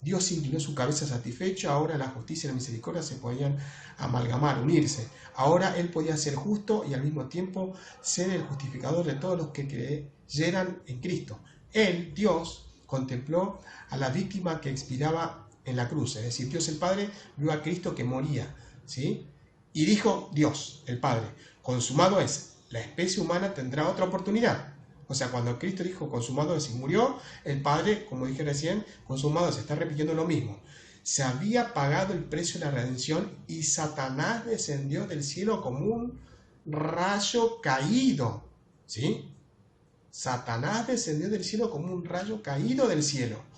Dios inclinó su cabeza satisfecho, ahora la justicia y la misericordia se podían amalgamar, unirse. Ahora Él podía ser justo y al mismo tiempo ser el justificador de todos los que creyeran en Cristo. Él, Dios, contempló a la víctima que expiraba en la cruz, es decir, Dios el Padre vio a Cristo que moría, ¿sí? Y dijo Dios, el Padre, consumado es, la especie humana tendrá otra oportunidad. O sea, cuando Cristo dijo consumado es y murió, el Padre, como dije recién, consumado se está repitiendo lo mismo. Se había pagado el precio de la redención y Satanás descendió del cielo como un rayo caído, ¿sí? Satanás descendió del cielo como un rayo caído del cielo.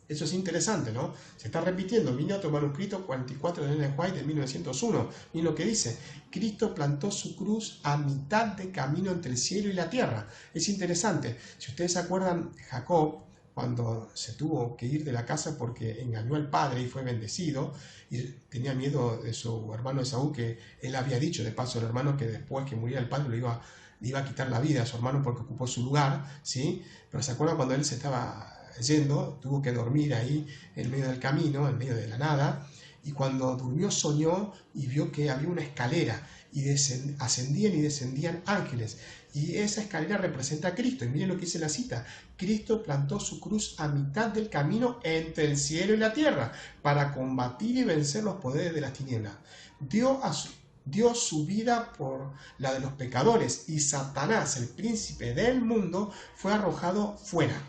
Eso es interesante, ¿no? Se está repitiendo. Vino otro manuscrito 44 de Elena White de 1901. Miren lo que dice. Cristo plantó su cruz a mitad de camino entre el cielo y la tierra. Es interesante. Si ustedes se acuerdan, Jacob, cuando se tuvo que ir de la casa porque engañó al padre y fue bendecido, y tenía miedo de su hermano Esaú, que él había dicho, de paso, al hermano, que después que muriera el padre le iba a quitar la vida a su hermano porque ocupó su lugar, ¿sí? Pero se acuerdan cuando él se estaba yendo, tuvo que dormir ahí en medio del camino, en medio de la nada, y cuando durmió soñó y vio que había una escalera y ascendían y descendían ángeles, y esa escalera representa a Cristo. Y miren lo que dice la cita: Cristo plantó su cruz a mitad del camino entre el cielo y la tierra para combatir y vencer los poderes de las tinieblas. Dio su vida por la de los pecadores, y Satanás, el príncipe del mundo, fue arrojado fuera.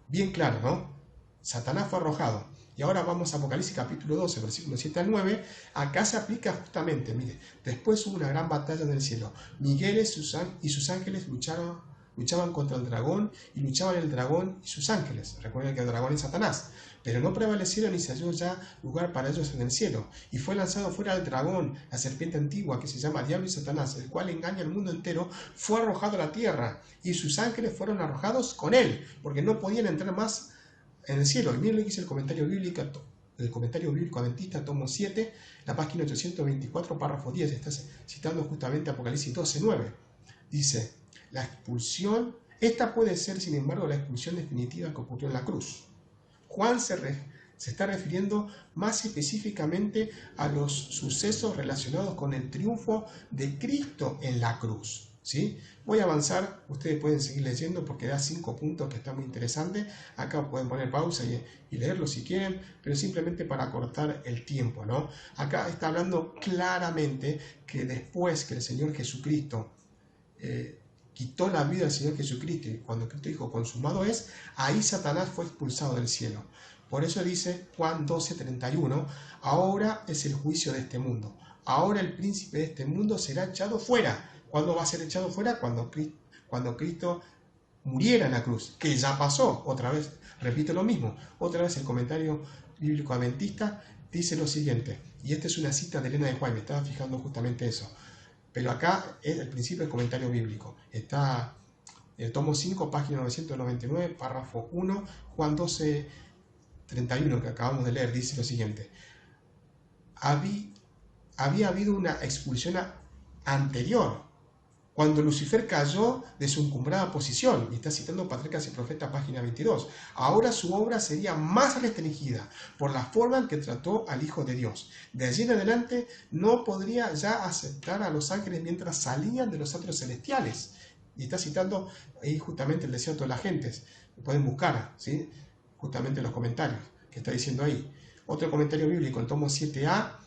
Bien claro, ¿no? Satanás fue arrojado. Y ahora vamos a Apocalipsis capítulo 12, versículos 7 al 9. Acá se aplica justamente, mire, después hubo una gran batalla en el cielo. Miguel y sus ángeles lucharon luchaban contra el dragón y luchaban el dragón y sus ángeles. Recuerden que el dragón es Satanás. Pero no prevalecieron y se halló ya lugar para ellos en el cielo. Y fue lanzado fuera el dragón, la serpiente antigua que se llama Diablo y Satanás, el cual engaña al mundo entero, fue arrojado a la tierra y sus ángeles fueron arrojados con él, porque no podían entrar más en el cielo. Y miren lo que dice el comentario bíblico adventista, tomo 7, la página 824, párrafo 10. Está citando justamente Apocalipsis 12:9. Dice, la expulsión, esta puede ser, sin embargo, la expulsión definitiva que ocurrió en la cruz. Juan se está refiriendo más específicamente a los sucesos relacionados con el triunfo de Cristo en la cruz. ¿Sí? Voy a avanzar, ustedes pueden seguir leyendo porque da 5 puntos que está muy interesante. Acá pueden poner pausa y leerlo si quieren, pero simplemente para cortar el tiempo, ¿no? Acá está hablando claramente que después que el Señor Jesucristo quitó la vida del Señor Jesucristo y cuando Cristo dijo consumado es, ahí Satanás fue expulsado del cielo. Por eso dice Juan 12:31, ahora es el juicio de este mundo. Ahora el príncipe de este mundo será echado fuera. ¿Cuándo va a ser echado fuera? Cuando Cristo muriera en la cruz, que ya pasó. Otra vez, repito lo mismo. Otra vez el comentario bíblico adventista dice lo siguiente, y esta es una cita de Elena de White, me estaba fijando justamente eso. Pero acá es el principio del comentario bíblico. Está en el tomo 5, página 999, párrafo 1, Juan 12:31, que acabamos de leer, dice lo siguiente. Había habido una expulsión anterior, cuando Lucifer cayó de su encumbrada posición, y está citando Patriarcas y Profetas, página 22. Ahora su obra sería más restringida por la forma en que trató al Hijo de Dios. De allí en adelante no podría ya aceptar a los ángeles mientras salían de los atrios celestiales. Y está citando ahí justamente el desierto de las gentes. Lo pueden buscar, ¿sí? Justamente en los comentarios que está diciendo ahí. Otro comentario bíblico, el tomo 7a,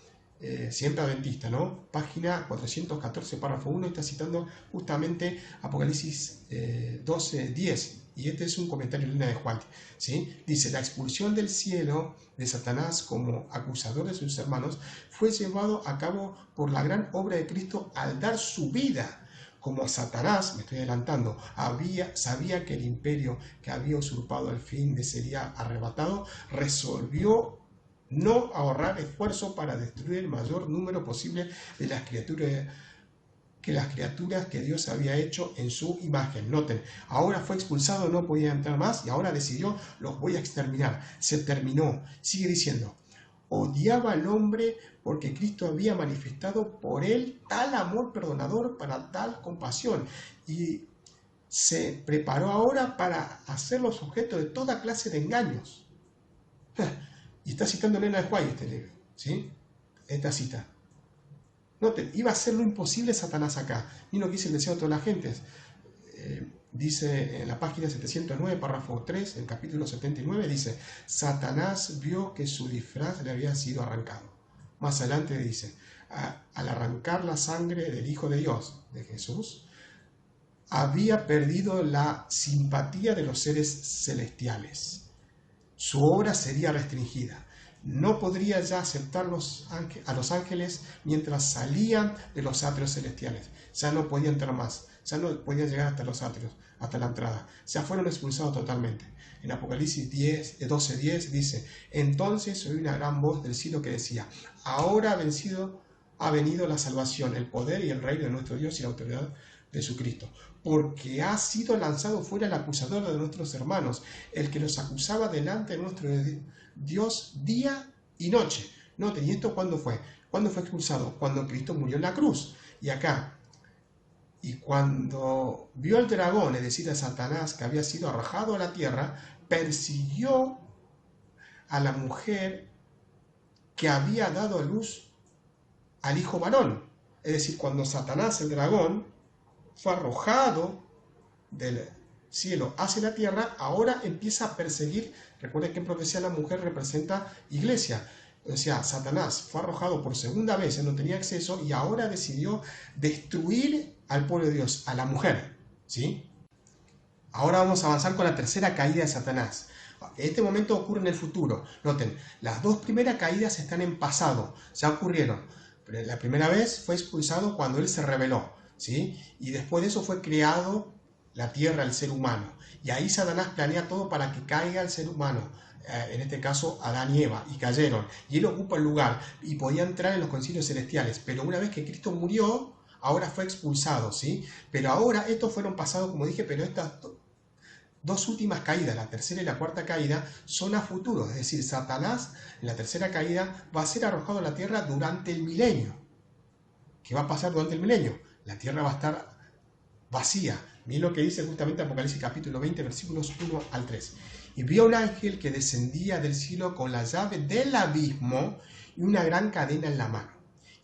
siempre adventista, ¿no? Página 414, párrafo 1, está citando justamente Apocalipsis 12:10, y este es un comentario en línea de White, ¿sí? Dice, la expulsión del cielo de Satanás como acusador de sus hermanos fue llevado a cabo por la gran obra de Cristo al dar su vida. Como Satanás, me estoy adelantando, sabía que el imperio que había usurpado al fin de sería arrebatado, resolvió no ahorrar esfuerzo para destruir el mayor número posible de las criaturas que Dios había hecho en su imagen. Noten, ahora fue expulsado, no podía entrar más, y ahora decidió, los voy a exterminar. Se terminó. Sigue diciendo, odiaba al hombre porque Cristo había manifestado por él tal amor perdonador para tal compasión, y se preparó ahora para hacerlos objeto de toda clase de engaños. Y está citando Elena de White este libro, ¿sí? Esta cita. Noten, iba a hacer lo imposible Satanás acá. Y no quise el deseo de todas las gentes. Dice en la página 709, párrafo 3, el capítulo 79, dice, Satanás vio que su disfraz le había sido arrancado. Más adelante dice, al arrancar la sangre del Hijo de Dios, de Jesús, había perdido la simpatía de los seres celestiales. Su obra sería restringida. No podría ya aceptar a los ángeles mientras salían de los atrios celestiales. Ya no podía entrar más. Ya no podía llegar hasta los atrios, hasta la entrada. Ya fueron expulsados totalmente. En Apocalipsis 12:10 dice, entonces oí una gran voz del cielo que decía, ahora ha venido la salvación, el poder y el reino de nuestro Dios y la autoridad de su Cristo, porque ha sido lanzado fuera el acusador de nuestros hermanos, el que los acusaba delante de nuestro Dios día y noche. Noten, ¿y esto cuándo fue? ¿Cuándo fue expulsado? Cuando Cristo murió en la cruz. Y acá, y cuando vio al dragón, es decir, a Satanás, que había sido arrojado a la tierra, persiguió a la mujer que había dado a luz al hijo varón. Es decir, cuando Satanás, el dragón, fue arrojado del cielo hacia la tierra, ahora empieza a perseguir. Recuerden que en profecía la mujer representa iglesia. O sea, Satanás fue arrojado por segunda vez, él no tenía acceso, y ahora decidió destruir al pueblo de Dios, a la mujer, ¿sí? Ahora vamos a avanzar con la tercera caída de Satanás. Este momento ocurre en el futuro. Noten, las dos primeras caídas están en pasado, ya ocurrieron. Pero la primera vez fue expulsado cuando él se rebeló, ¿sí? Y después de eso fue creado la tierra al ser humano. Y ahí Satanás planea todo para que caiga el ser humano, en este caso Adán y Eva, y cayeron. Y él ocupa el lugar y podía entrar en los concilios celestiales. Pero una vez que Cristo murió, ahora fue expulsado, ¿sí? Pero ahora estos fueron pasados, como dije, pero estas dos últimas caídas, la tercera y la cuarta caída, son a futuro. Es decir, Satanás en la tercera caída va a ser arrojado a la tierra durante el milenio. ¿Qué va a pasar durante el milenio? La tierra va a estar vacía. Miren lo que dice justamente Apocalipsis capítulo 20, versículos 1 al 3. Y vio un ángel que descendía del cielo con la llave del abismo y una gran cadena en la mano.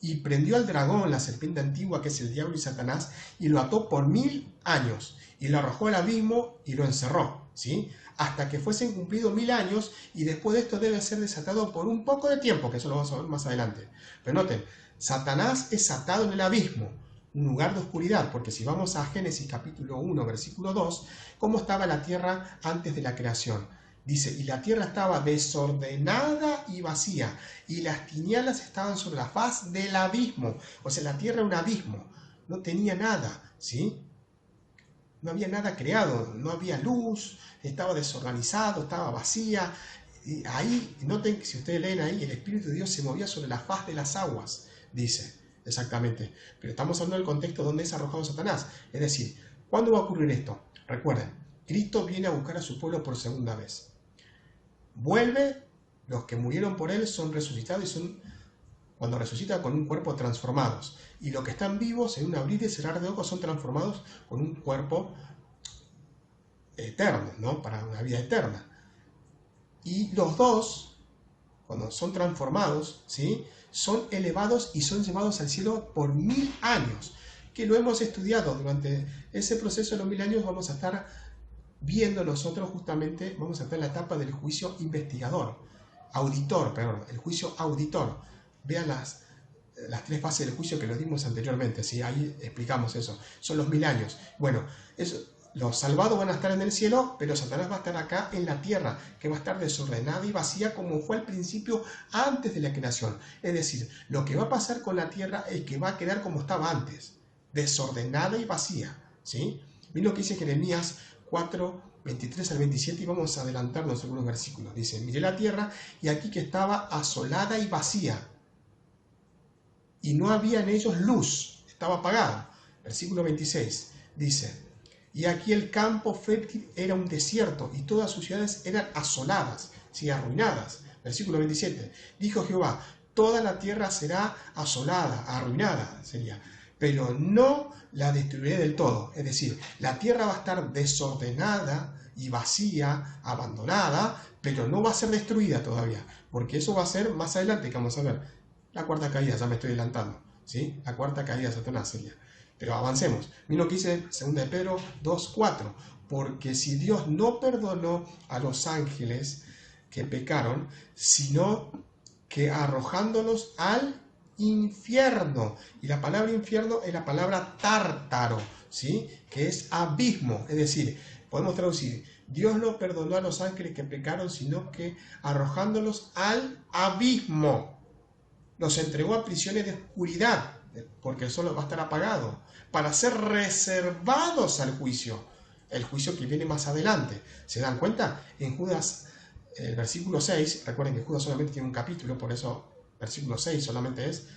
Y prendió al dragón, la serpiente antigua, que es el diablo y Satanás, y lo ató por 1000 años, y lo arrojó al abismo y lo encerró, ¿sí? Hasta que fuesen cumplidos 1000 años, y después de esto debe ser desatado por un poco de tiempo, que eso lo vamos a ver más adelante. Pero noten, Satanás es atado en el abismo, un lugar de oscuridad, porque si vamos a Génesis capítulo 1, versículo 2, ¿cómo estaba la tierra antes de la creación? Dice, y la tierra estaba desordenada y vacía, y las tinieblas estaban sobre la faz del abismo. O sea, la tierra era un abismo, no tenía nada, ¿sí? No había nada creado, no había luz, estaba desorganizado, estaba vacía. Y ahí, noten que si ustedes leen ahí, el Espíritu de Dios se movía sobre la faz de las aguas, dice, exactamente. Pero estamos hablando del contexto donde es arrojado Satanás. Es decir, ¿cuándo va a ocurrir esto? Recuerden, Cristo viene a buscar a su pueblo por segunda vez. Vuelve, los que murieron por él son resucitados y son, cuando resucita, con un cuerpo transformados. Y los que están vivos, en un abrir y cerrar de ojos, son transformados con un cuerpo eterno, ¿no? Para una vida eterna. Y los dos, cuando son transformados, ¿sí? Son elevados y son llevados al cielo por 1000 años, que lo hemos estudiado. Durante ese proceso de los 1000 años vamos a estar viendo nosotros justamente, vamos a estar en la etapa del juicio auditor, el juicio auditor. Vean las 3 fases del juicio que lo dimos anteriormente, ¿sí? Ahí explicamos eso. Son los 1000 años. Bueno, los salvados van a estar en el cielo, pero Satanás va a estar acá en la tierra, que va a estar desordenada y vacía como fue al principio antes de la creación. Es decir, lo que va a pasar con la tierra es que va a quedar como estaba antes, desordenada y vacía, ¿sí? Miren lo que dice Jeremías 4, 23 al 27, y vamos a adelantarnos algunos versículos. Dice, miré la tierra y aquí que estaba asolada y vacía, y no había en ellos luz, estaba apagada. Versículo 26 dice, y aquí el campo fértil era un desierto, y todas sus ciudades eran asoladas, ¿sí? Arruinadas. Versículo 27, dijo Jehová, toda la tierra será asolada, arruinada sería, pero no la destruiré del todo. Es decir, la tierra va a estar desordenada y vacía, abandonada, pero no va a ser destruida todavía, porque eso va a ser más adelante, que vamos a ver. La cuarta caída, ya me estoy adelantando, ¿sí? La cuarta caída de Satanás sería. Pero avancemos. Miren lo que dice 2 de Pedro 2:4. Porque si Dios no perdonó a los ángeles que pecaron, sino que arrojándolos al infierno. Y la palabra infierno es la palabra tártaro, ¿sí? Que es abismo. Es decir, podemos traducir, Dios no perdonó a los ángeles que pecaron, sino que arrojándolos al abismo. Los entregó a prisiones de oscuridad, porque el sol va a estar apagado, para ser reservados al juicio, el juicio que viene más adelante. ¿Se dan cuenta? En Judas, el versículo 6, recuerden que Judas solamente tiene un capítulo, por eso versículo 6 solamente se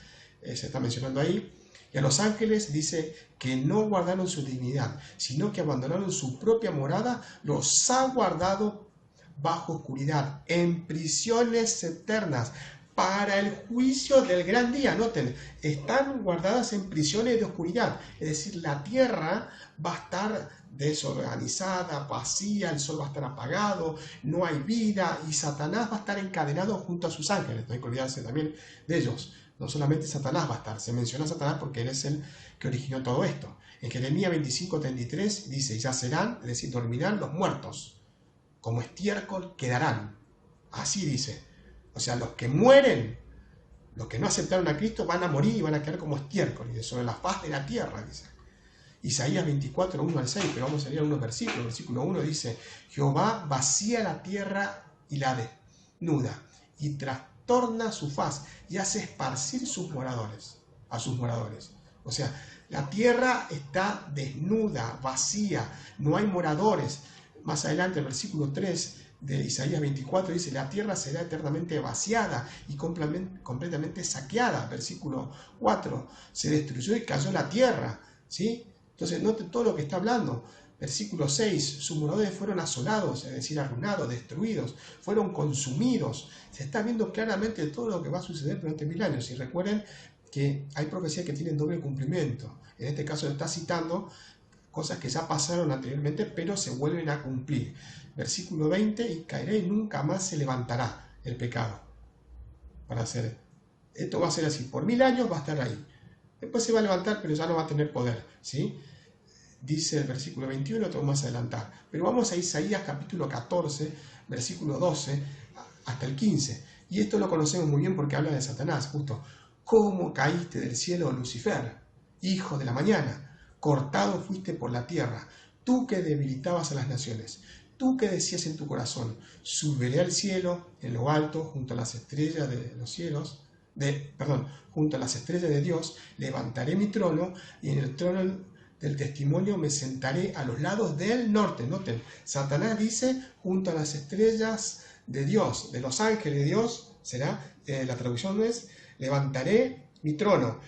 está mencionando ahí. Y a los ángeles dice que no guardaron su dignidad, sino que abandonaron su propia morada, los ha guardado bajo oscuridad, en prisiones eternas, para el juicio del gran día. Noten, están guardadas en prisiones de oscuridad, es decir, la tierra va a estar desorganizada, vacía, el sol va a estar apagado, no hay vida, y Satanás va a estar encadenado junto a sus ángeles. No hay que olvidarse también de ellos. No solamente Satanás va a estar, se menciona a Satanás porque él es el que originó todo esto. En Jeremías 25:33 dice, yacerán, es decir, dormirán los muertos, como estiércol quedarán. Así dice. O sea, los que mueren, los que no aceptaron a Cristo, van a morir y van a quedar como estiércol, y sobre la faz de la tierra, dice. Isaías 24, 1 al 6, pero vamos a leer algunos versículos. Versículo 1 dice, Jehová vacía la tierra y la desnuda, y trastorna su faz, y hace esparcir a sus moradores. O sea, la tierra está desnuda, vacía, no hay moradores. Más adelante, el versículo 3 de Isaías 24 dice, la tierra será eternamente vaciada y completamente saqueada. Versículo 4, se destruyó y cayó la tierra, ¿sí? Entonces, note todo lo que está hablando. Versículo 6, sus moradores fueron asolados, es decir, arruinados, destruidos, fueron consumidos. Se está viendo claramente todo lo que va a suceder durante 1000 años. Y recuerden que hay profecías que tienen doble cumplimiento. En este caso está citando cosas que ya pasaron anteriormente, pero se vuelven a cumplir. Versículo 20, y caerá y nunca más se levantará el pecado. Para hacer, esto va a ser así, por 1000 años va a estar ahí. Después se va a levantar, pero ya no va a tener poder, ¿sí? Dice el versículo 21, tengo más adelantar. Pero vamos a Isaías capítulo 14, versículo 12 hasta el 15. Y esto lo conocemos muy bien porque habla de Satanás, justo. ¿Cómo caíste del cielo, Lucifer, hijo de la mañana? Cortado fuiste por la tierra, tú que debilitabas a las naciones, tú que decías en tu corazón, subiré al cielo, en lo alto, junto a las estrellas de los cielos, junto a las estrellas de Dios, levantaré mi trono, y en el trono del testimonio me sentaré a los lados del norte. Noten, Satanás dice, junto a las estrellas de Dios, de los ángeles de Dios, será, la traducción es, levantaré mi trono.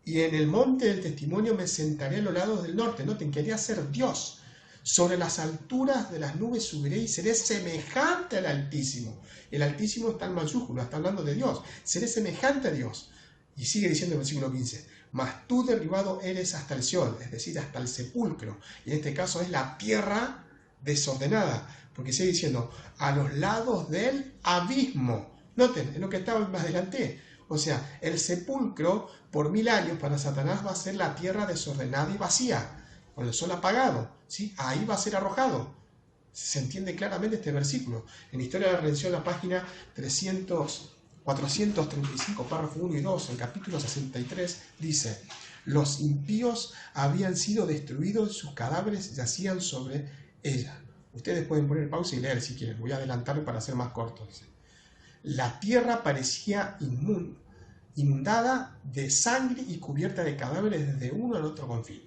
Y en el monte del testimonio me sentaré a los lados del norte. Noten, quería ser Dios. Sobre las alturas de las nubes subiré y seré semejante al Altísimo. El Altísimo está en mayúscula, está hablando de Dios. Seré semejante a Dios. Y sigue diciendo el versículo 15. Mas tú derribado eres hasta el Seol, es decir, hasta el sepulcro. Y en este caso es la tierra desordenada. Porque sigue diciendo, a los lados del abismo. Noten, es lo que estaba más adelante. O sea, el sepulcro por 1000 años para Satanás va a ser la tierra desordenada y vacía, con el sol apagado, ¿sí? Ahí va a ser arrojado. Se entiende claramente este versículo. En Historia de la Redención, la página 435, párrafo 1 y 2, en capítulo 63, dice, los impíos habían sido destruidos, sus cadáveres yacían sobre ella. Ustedes pueden poner pausa y leer si quieren, voy a adelantarme para ser más corto, dice. La tierra parecía inundada de sangre y cubierta de cadáveres desde uno al otro confín.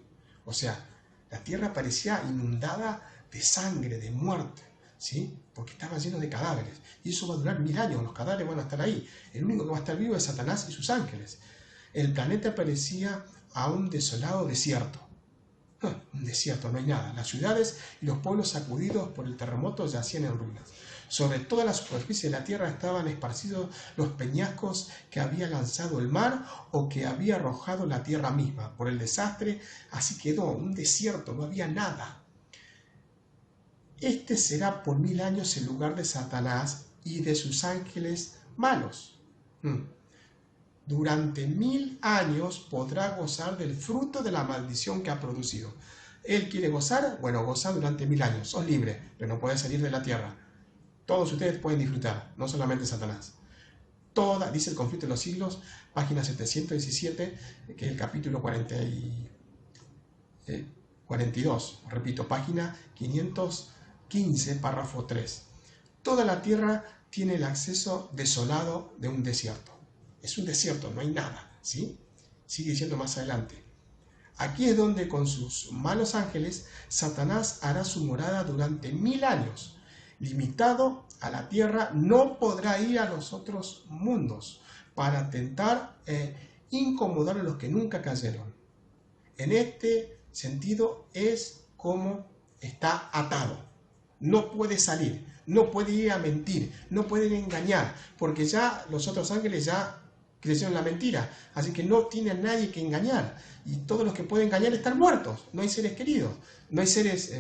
O sea, la tierra parecía inundada de sangre, de muerte, ¿sí? Porque estaba lleno de cadáveres. Y eso va a durar 1000 años, los cadáveres van a estar ahí. El único que va a estar vivo es Satanás y sus ángeles. El planeta parecía a un desolado desierto. Un desierto, no hay nada. Las ciudades y los pueblos sacudidos por el terremoto yacían en ruinas. Sobre toda la superficie de la tierra estaban esparcidos los peñascos que había lanzado el mar o que había arrojado la tierra misma. Por el desastre, así quedó, un desierto, no había nada. Este será por 1000 años el lugar de Satanás y de sus ángeles malos. Durante 1000 años podrá gozar del fruto de la maldición que ha producido. Él quiere gozar, bueno, goza durante 1000 años, sos libre, pero no puedes salir de la tierra. Todos ustedes pueden disfrutar, no solamente Satanás. Dice el conflicto de los siglos, página 717, que es el capítulo 42, repito, página 515, párrafo 3. Toda la tierra tiene el acceso desolado de un desierto. Es un desierto, no hay nada, ¿sí? Sigue diciendo más adelante. Aquí es donde con sus malos ángeles, Satanás hará su morada durante 1000 años. Limitado a la tierra, no podrá ir a los otros mundos para tentar incomodar a los que nunca cayeron. En este sentido es como está atado. No puede salir, no puede ir a mentir, no puede engañar, porque ya los otros ángeles ya creyeron la mentira, así que no tiene a nadie que engañar. Y todos los que pueden engañar están muertos, no hay seres queridos, no hay seres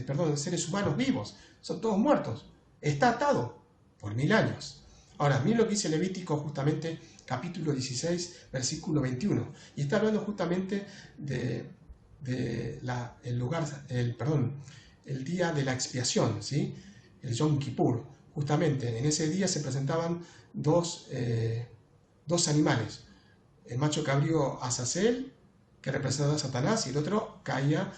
humanos vivos, son todos muertos. Está atado por 1000 años. Ahora, miren lo que dice Levítico justamente, capítulo 16, versículo 21. Y está hablando justamente el día de la expiación, ¿sí? El Yom Kippur. Justamente en ese día se presentaban dos animales. El macho cabrío Azazel, que representaba a Satanás, y el otro caía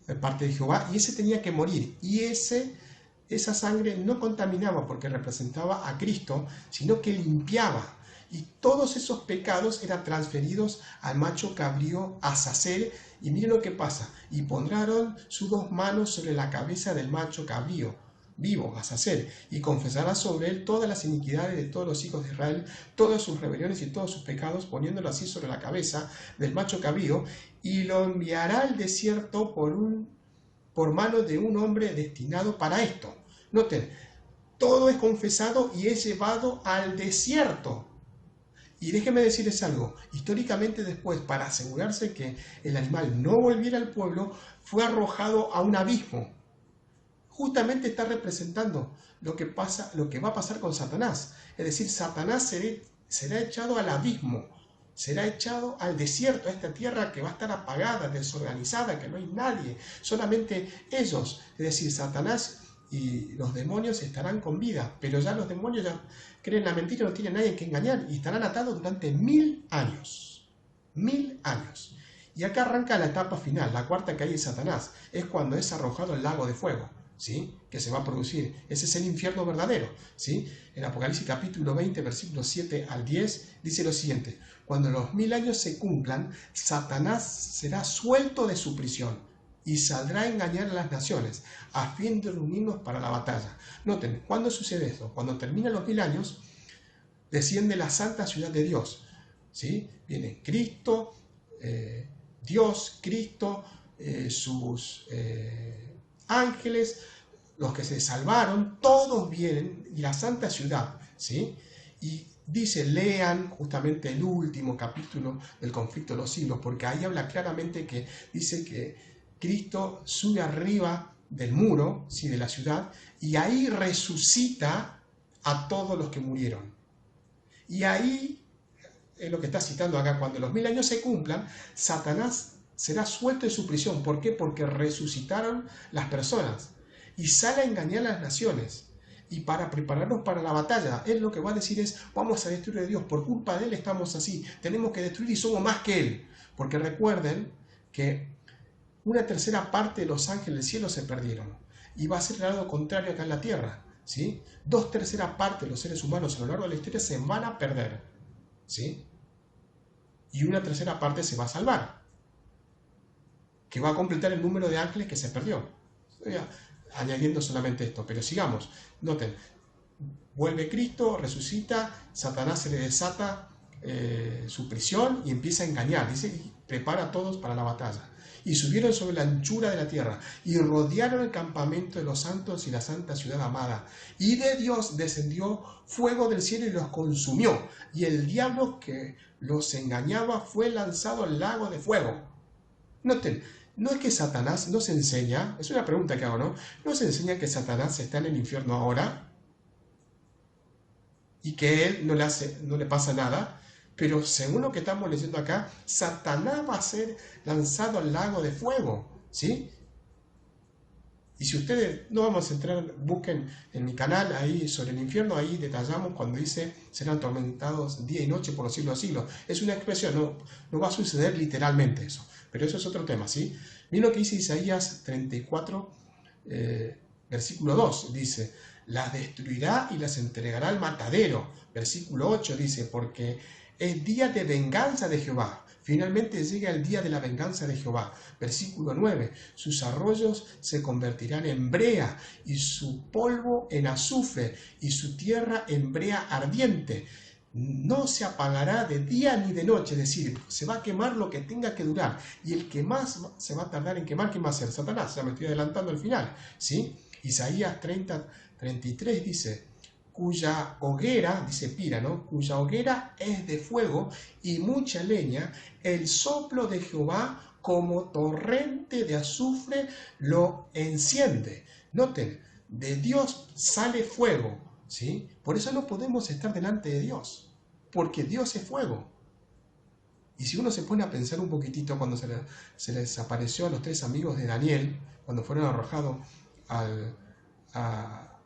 de parte de Jehová, y ese tenía que morir. Y esa sangre no contaminaba porque representaba a Cristo, sino que limpiaba. Y todos esos pecados eran transferidos al macho cabrío Azazel. Y miren lo que pasa. Y pondrán sus 2 manos sobre la cabeza del macho cabrío vivo, Azazel, y confesará sobre él todas las iniquidades de todos los hijos de Israel, todas sus rebeliones y todos sus pecados, poniéndolo así sobre la cabeza del macho cabrío, y lo enviará al desierto por mano de un hombre destinado para esto. Noten, todo es confesado y es llevado al desierto. Y déjenme decirles algo, históricamente después, para asegurarse que el animal no volviera al pueblo, fue arrojado a un abismo. Justamente está representando lo que va a pasar con Satanás. Es decir, Satanás será echado al abismo, será echado al desierto, a esta tierra que va a estar apagada, desorganizada, que no hay nadie, solamente ellos. Es decir, Satanás y los demonios estarán con vida, pero ya los demonios ya creen la mentira, no tienen nadie que engañar y estarán atados durante 1000 años. 1000 años. Y acá arranca la etapa final, la cuarta que hay en Satanás, es cuando es arrojado al lago de fuego, ¿sí? Que se va a producir. Ese es el infierno verdadero, ¿sí? En Apocalipsis capítulo 20, versículos 7 al 10, dice lo siguiente: cuando los 1000 años se cumplan, Satanás será suelto de su prisión y saldrá a engañar a las naciones, a fin de reunirnos para la batalla. Noten, ¿cuándo sucede esto? Cuando terminan los 1000 años, desciende la santa ciudad de Dios, ¿sí? Viene Cristo, Dios, Cristo, sus ángeles, los que se salvaron, todos vienen, y la santa ciudad, ¿sí? Y dice, lean justamente el último capítulo del conflicto de los siglos, porque ahí habla claramente que dice que Cristo sube arriba del muro, ¿sí? De la ciudad, y ahí resucita a todos los que murieron. Y ahí es lo que está citando acá: cuando los 1000 años se cumplan, Satanás será suelto de su prisión. ¿Por qué? Porque resucitaron las personas y sale a engañar a las naciones. Y para prepararnos para la batalla, él lo que va a decir es: vamos a destruir a Dios, por culpa de él estamos así, tenemos que destruir y somos más que él. Porque recuerden que una tercera parte de los ángeles del cielo se perdieron, y va a ser el lado contrario acá en la tierra, ¿sí? 2/3 partes de los seres humanos a lo largo de la historia se van a perder, ¿sí? Y una tercera parte se va a salvar, que va a completar el número de ángeles que se perdió. Estoy añadiendo solamente esto, pero sigamos. Noten, vuelve Cristo, resucita, Satanás se le desata su prisión y empieza a engañar. Dice, y prepara a todos para la batalla. Y subieron sobre la anchura de la tierra, y rodearon el campamento de los santos y la santa ciudad amada. Y de Dios descendió fuego del cielo y los consumió. Y el diablo que los engañaba fue lanzado al lago de fuego. Noten, no es que Satanás nos enseña, es una pregunta que hago, ¿no? ¿Nos enseña que Satanás está en el infierno ahora? Y que él no le pasa nada. Pero según lo que estamos leyendo acá, Satanás va a ser lanzado al lago de fuego, ¿sí? Y si ustedes, no vamos a entrar, busquen en mi canal ahí sobre el infierno, ahí detallamos cuando dice serán atormentados día y noche por los siglos de siglos. Es una expresión, no va a suceder literalmente eso, pero eso es otro tema, ¿sí? Miren lo que dice Isaías 34, versículo 2, dice: las destruirá y las entregará al matadero. Versículo 8 dice: porque es día de venganza de Jehová. Finalmente llega el día de la venganza de Jehová. Versículo 9. Sus arroyos se convertirán en brea, y su polvo en azufre, y su tierra en brea ardiente. No se apagará de día ni de noche, es decir, se va a quemar lo que tenga que durar. Y el que más se va a tardar en quemar, ¿quién va a ser? Satanás. Ya me estoy adelantando al final, ¿sí? Isaías 30:33 dice: cuya hoguera, dice Pira, ¿no? Cuya hoguera es de fuego y mucha leña, el soplo de Jehová como torrente de azufre lo enciende. Noten, de Dios sale fuego, ¿sí? Por eso no podemos estar delante de Dios, porque Dios es fuego. Y si uno se pone a pensar un poquitito, cuando se les apareció a los 3 amigos de Daniel, cuando fueron arrojados al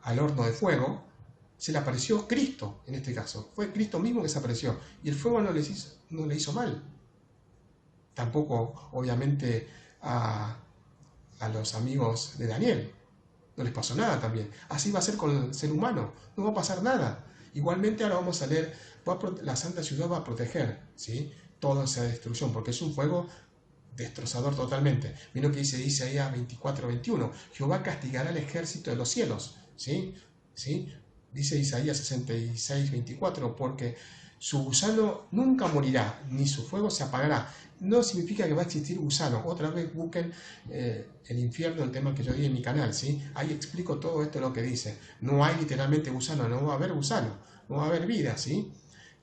horno de fuego, se le apareció Cristo, en este caso. Fue Cristo mismo que se apareció. Y el fuego no le hizo mal. Tampoco, obviamente, a los amigos de Daniel. No les pasó nada también. Así va a ser con el ser humano. No va a pasar nada. Igualmente ahora vamos a leer, la Santa Ciudad va a proteger, ¿sí?, toda esa destrucción, porque es un fuego destrozador totalmente. Mira lo que dice Isaías 24:21. Jehová castigará al ejército de los cielos. ¿Sí? ¿Sí? Dice Isaías 66:24, porque su gusano nunca morirá, ni su fuego se apagará. No significa que va a existir gusano. Otra vez busquen el infierno, el tema que yo di en mi canal, ¿sí? Ahí explico todo esto lo que dice. No hay literalmente gusano, no va a haber gusano, no va a haber vida, ¿sí?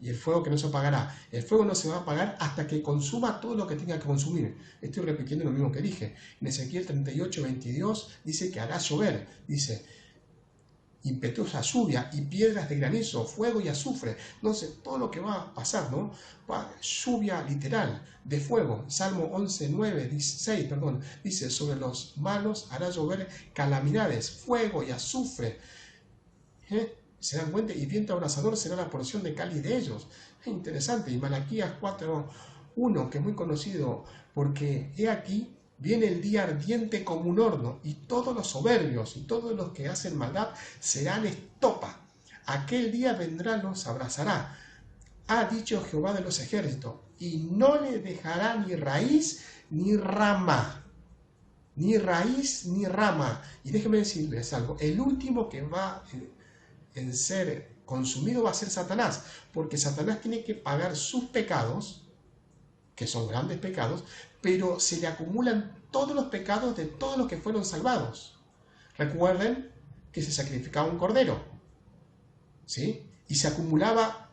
Y el fuego que no se apagará. El fuego no se va a apagar hasta que consuma todo lo que tenga que consumir. Estoy repitiendo lo mismo que dije. En Ezequiel 38:22 dice que hará llover. Dice, impetuosa lluvia y piedras de granizo, fuego y azufre. No sé, todo lo que va a pasar, ¿no? Lluvia literal de fuego. Salmo 11:16, perdón. Dice, sobre los malos hará llover calamidades, fuego y azufre. ¿Se dan cuenta? Y viento abrasador será la porción de cáliz de ellos. Es interesante. Y Malaquías 4:1, que es muy conocido, porque he aquí, viene el día ardiente como un horno, y todos los soberbios y todos los que hacen maldad serán estopa. Aquel día vendrá, los abrazará. Ha dicho Jehová de los ejércitos, y no le dejará ni raíz ni rama. Ni raíz ni rama. Y déjenme decirles algo, el último que va en ser consumido va a ser Satanás, porque Satanás tiene que pagar sus pecados, que son grandes pecados, pero se le acumulan todos los pecados de todos los que fueron salvados. Recuerden que se sacrificaba un cordero, ¿sí? Y se acumulaba,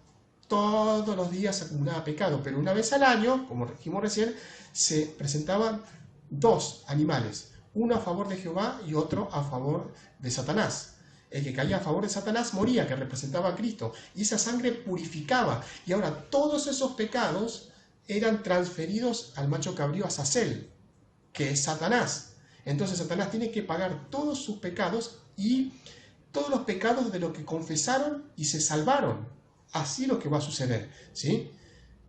todos los días se acumulaba pecado, pero una vez al año, como dijimos recién, se presentaban dos animales, uno a favor de Jehová y otro a favor de Satanás. El que caía a favor de Satanás moría, que representaba a Cristo, y esa sangre purificaba. Y ahora todos esos pecados eran transferidos al macho cabrío Azazel, que es Satanás. Entonces Satanás tiene que pagar todos sus pecados y todos los pecados de los que confesaron y se salvaron. Así es lo que va a suceder, ¿sí?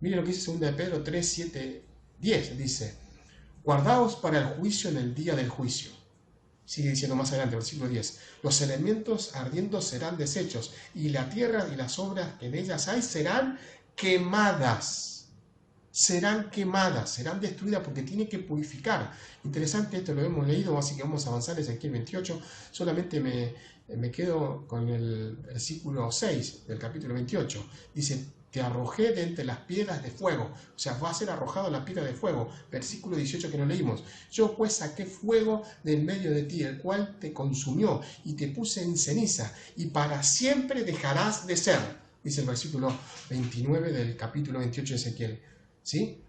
Miren lo que dice 2 de Pedro 3, 7, 10. Dice, guardaos para el juicio en el día del juicio. Sigue diciendo más adelante, versículo 10. Los elementos ardiendo serán deshechos, y la tierra y las obras que en ellas hay serán quemadas. Serán quemadas, serán destruidas, porque tiene que purificar. Interesante, esto lo hemos leído, así que vamos a avanzar. Ezequiel 28. Solamente me quedo con el versículo 6 del capítulo 28. Dice, te arrojé de entre las piedras de fuego. O sea, va a ser arrojado la piedra de fuego. Versículo 18 que no leímos. Yo pues saqué fuego del medio de ti, el cual te consumió, y te puse en ceniza, y para siempre dejarás de ser. Dice el versículo 29 del capítulo 28 de Ezequiel. ¿Sí?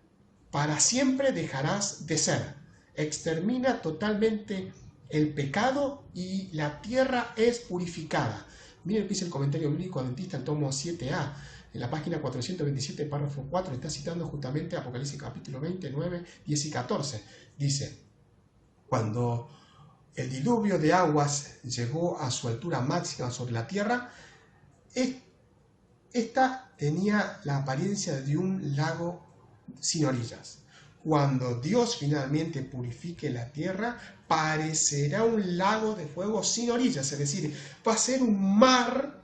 Para siempre dejarás de ser. Extermina totalmente el pecado y la tierra es purificada. Miren lo que dice el comentario bíblico adventista, el tomo 7a. En la página 427, párrafo 4, está citando justamente Apocalipsis capítulo 29, 10 y 14. Dice, cuando el diluvio de aguas llegó a su altura máxima sobre la tierra, esta tenía la apariencia de un lago sin orillas. Cuando Dios finalmente purifique la tierra, parecerá un lago de fuego sin orillas, es decir, va a ser un mar,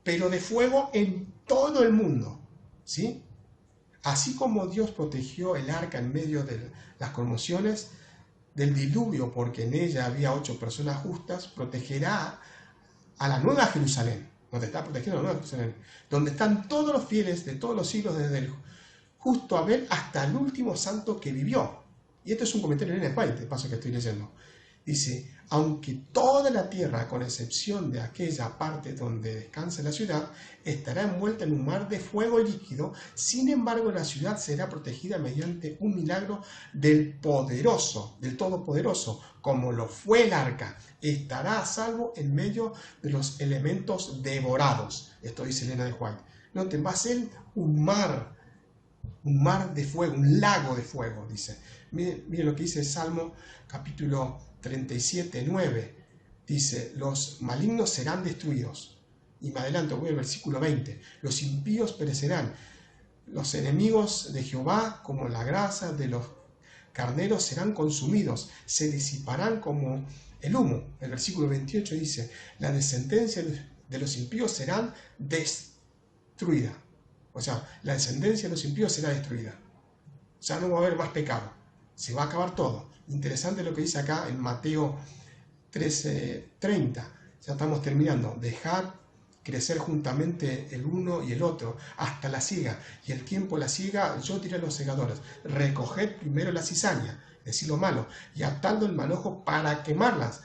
pero de fuego en todo el mundo, ¿sí? Así como Dios protegió el arca en medio de las conmociones del diluvio, porque en ella había 8 personas justas, protegerá a la nueva Jerusalén, donde está protegiendo a la nueva Jerusalén, donde están todos los fieles de todos los siglos, desde el justo Abel hasta el último santo que vivió. Y esto es un comentario de Ellen White, de paso que estoy leyendo. Dice, aunque toda la tierra, con excepción de aquella parte donde descansa la ciudad, estará envuelta en un mar de fuego líquido, sin embargo la ciudad será protegida mediante un milagro del poderoso, del todopoderoso, como lo fue el arca. Estará a salvo en medio de los elementos devorados. Esto dice Elena de White. Noten, va a ser un mar de fuego, un lago de fuego, dice. Miren lo que dice el Salmo capítulo 37, 9. Dice, los malignos serán destruidos. Y más adelante voy al versículo 20. Los impíos perecerán. Los enemigos de Jehová, como la grasa de los carneros, serán consumidos. Se disiparán como el humo. El versículo 28 dice, la descendencia de los impíos serán destruidas. O sea, la descendencia de los impíos será destruida. O sea, no va a haber más pecado. Se va a acabar todo. Interesante lo que dice acá en Mateo 13:30. Ya estamos terminando. Dejar crecer juntamente el uno y el otro hasta la siega. Y el tiempo la siega, yo diré a los segadores: recoged primero la cizaña, es decir, lo malo, y atando el manojo para quemarlas.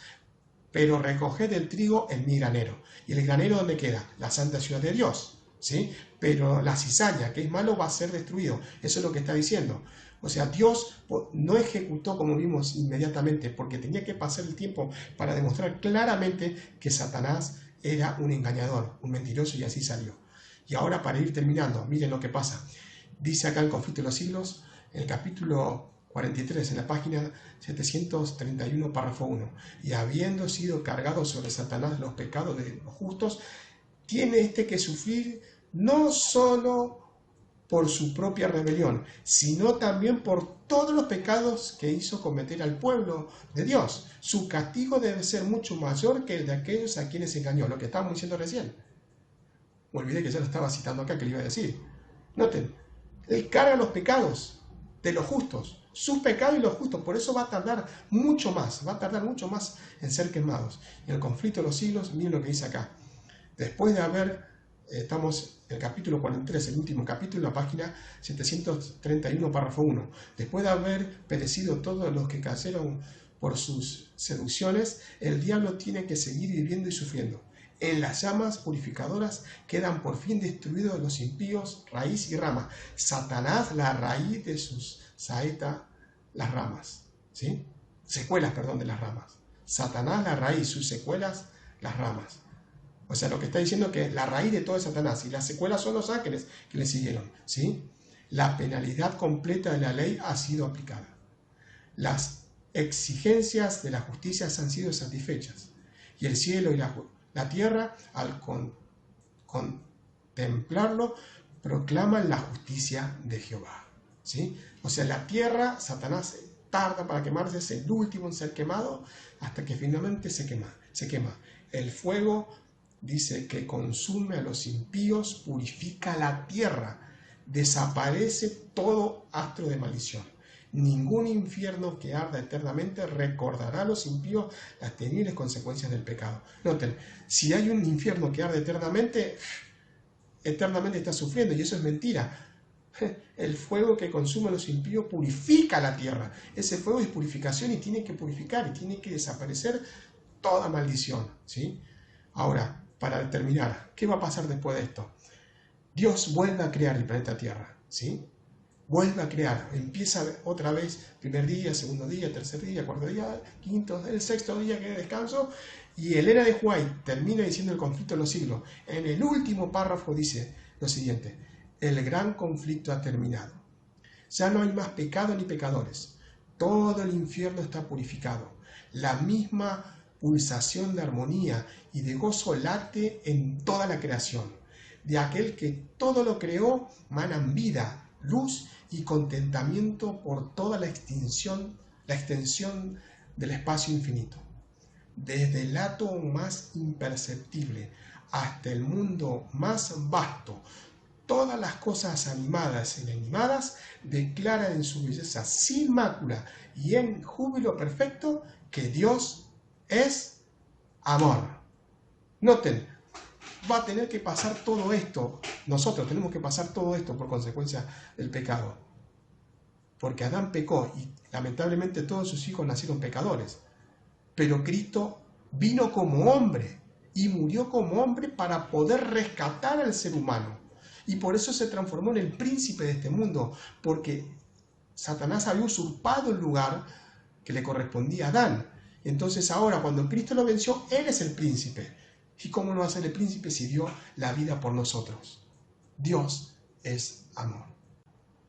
Pero recoged el trigo en mi granero. ¿Y el granero dónde queda? La santa ciudad de Dios. ¿Sí? Pero la cizaña, que es malo, va a ser destruido. Eso es lo que está diciendo. O sea, Dios no ejecutó, como vimos, inmediatamente, porque tenía que pasar el tiempo para demostrar claramente que Satanás era un engañador, un mentiroso, y así salió. Y ahora, para ir terminando, miren lo que pasa. Dice acá en Conflicto de los Siglos, en el capítulo 43, en la página 731, párrafo 1. Y habiendo sido cargado sobre Satanás los pecados de los justos, tiene este que sufrir no solo por su propia rebelión, sino también por todos los pecados que hizo cometer al pueblo de Dios. Su castigo debe ser mucho mayor que el de aquellos a quienes engañó, lo que estábamos diciendo recién. Me olvidé que ya lo estaba citando acá, que le iba a decir. Noten, él carga los pecados de los justos, sus pecados y los justos, por eso va a tardar mucho más en ser quemados. En el conflicto de los siglos, miren lo que dice acá. Después de haber, estamos en el capítulo 43, el último capítulo, en la página 731, párrafo 1. Después de haber perecido todos los que cayeron por sus seducciones, el diablo tiene que seguir viviendo y sufriendo. En las llamas purificadoras quedan por fin destruidos los impíos, raíz y rama. Satanás, la raíz de sus saetas, las ramas. ¿Sí? Secuelas, perdón, de las ramas. Satanás, la raíz, sus secuelas, las ramas. O sea, lo que está diciendo es que la raíz de todo es Satanás y las secuelas son los ángeles que le siguieron. ¿Sí? La penalidad completa de la ley ha sido aplicada. Las exigencias de la justicia han sido satisfechas. Y el cielo y la tierra, al contemplarlo, proclaman la justicia de Jehová. ¿Sí? O sea, la tierra, Satanás tarda para quemarse, es el último en ser quemado, hasta que finalmente se quema. El fuego, dice, que consume a los impíos, purifica la tierra, desaparece todo astro de maldición. Ningún infierno que arda eternamente recordará a los impíos las temibles consecuencias del pecado. Noten, si hay un infierno que arde eternamente está sufriendo, y eso es mentira. El fuego que consume a los impíos purifica la tierra. Ese fuego es purificación y tiene que purificar y tiene que desaparecer toda maldición. ¿Sí? Ahora, para terminar, ¿qué va a pasar después de esto? Dios vuelve a crear el planeta Tierra, ¿sí? Vuelve a crear, empieza otra vez, primer día, segundo día, tercer día, cuarto día, quinto, el sexto día que descanso, y Elena de White termina diciendo el conflicto de los siglos. En el último párrafo dice lo siguiente: el gran conflicto ha terminado. Ya no hay más pecado ni pecadores. Todo el infierno está purificado. La misma pulsación de armonía y de gozo late en toda la creación. De aquel que todo lo creó manan vida, luz y contentamiento por toda la extensión del espacio infinito. Desde el átomo más imperceptible hasta el mundo más vasto, todas las cosas animadas e inanimadas declaran en su belleza sin mácula y en júbilo perfecto que Dios es amor. Noten, va a tener que pasar todo esto. Nosotros tenemos que pasar todo esto por consecuencia del pecado. Porque Adán pecó y lamentablemente todos sus hijos nacieron pecadores. Pero Cristo vino como hombre y murió como hombre para poder rescatar al ser humano. Y por eso se transformó en el príncipe de este mundo, porque Satanás había usurpado el lugar que le correspondía a Adán. Entonces ahora, cuando Cristo lo venció, Él es el príncipe. ¿Y cómo no va a ser el príncipe si dio la vida por nosotros? Dios es amor.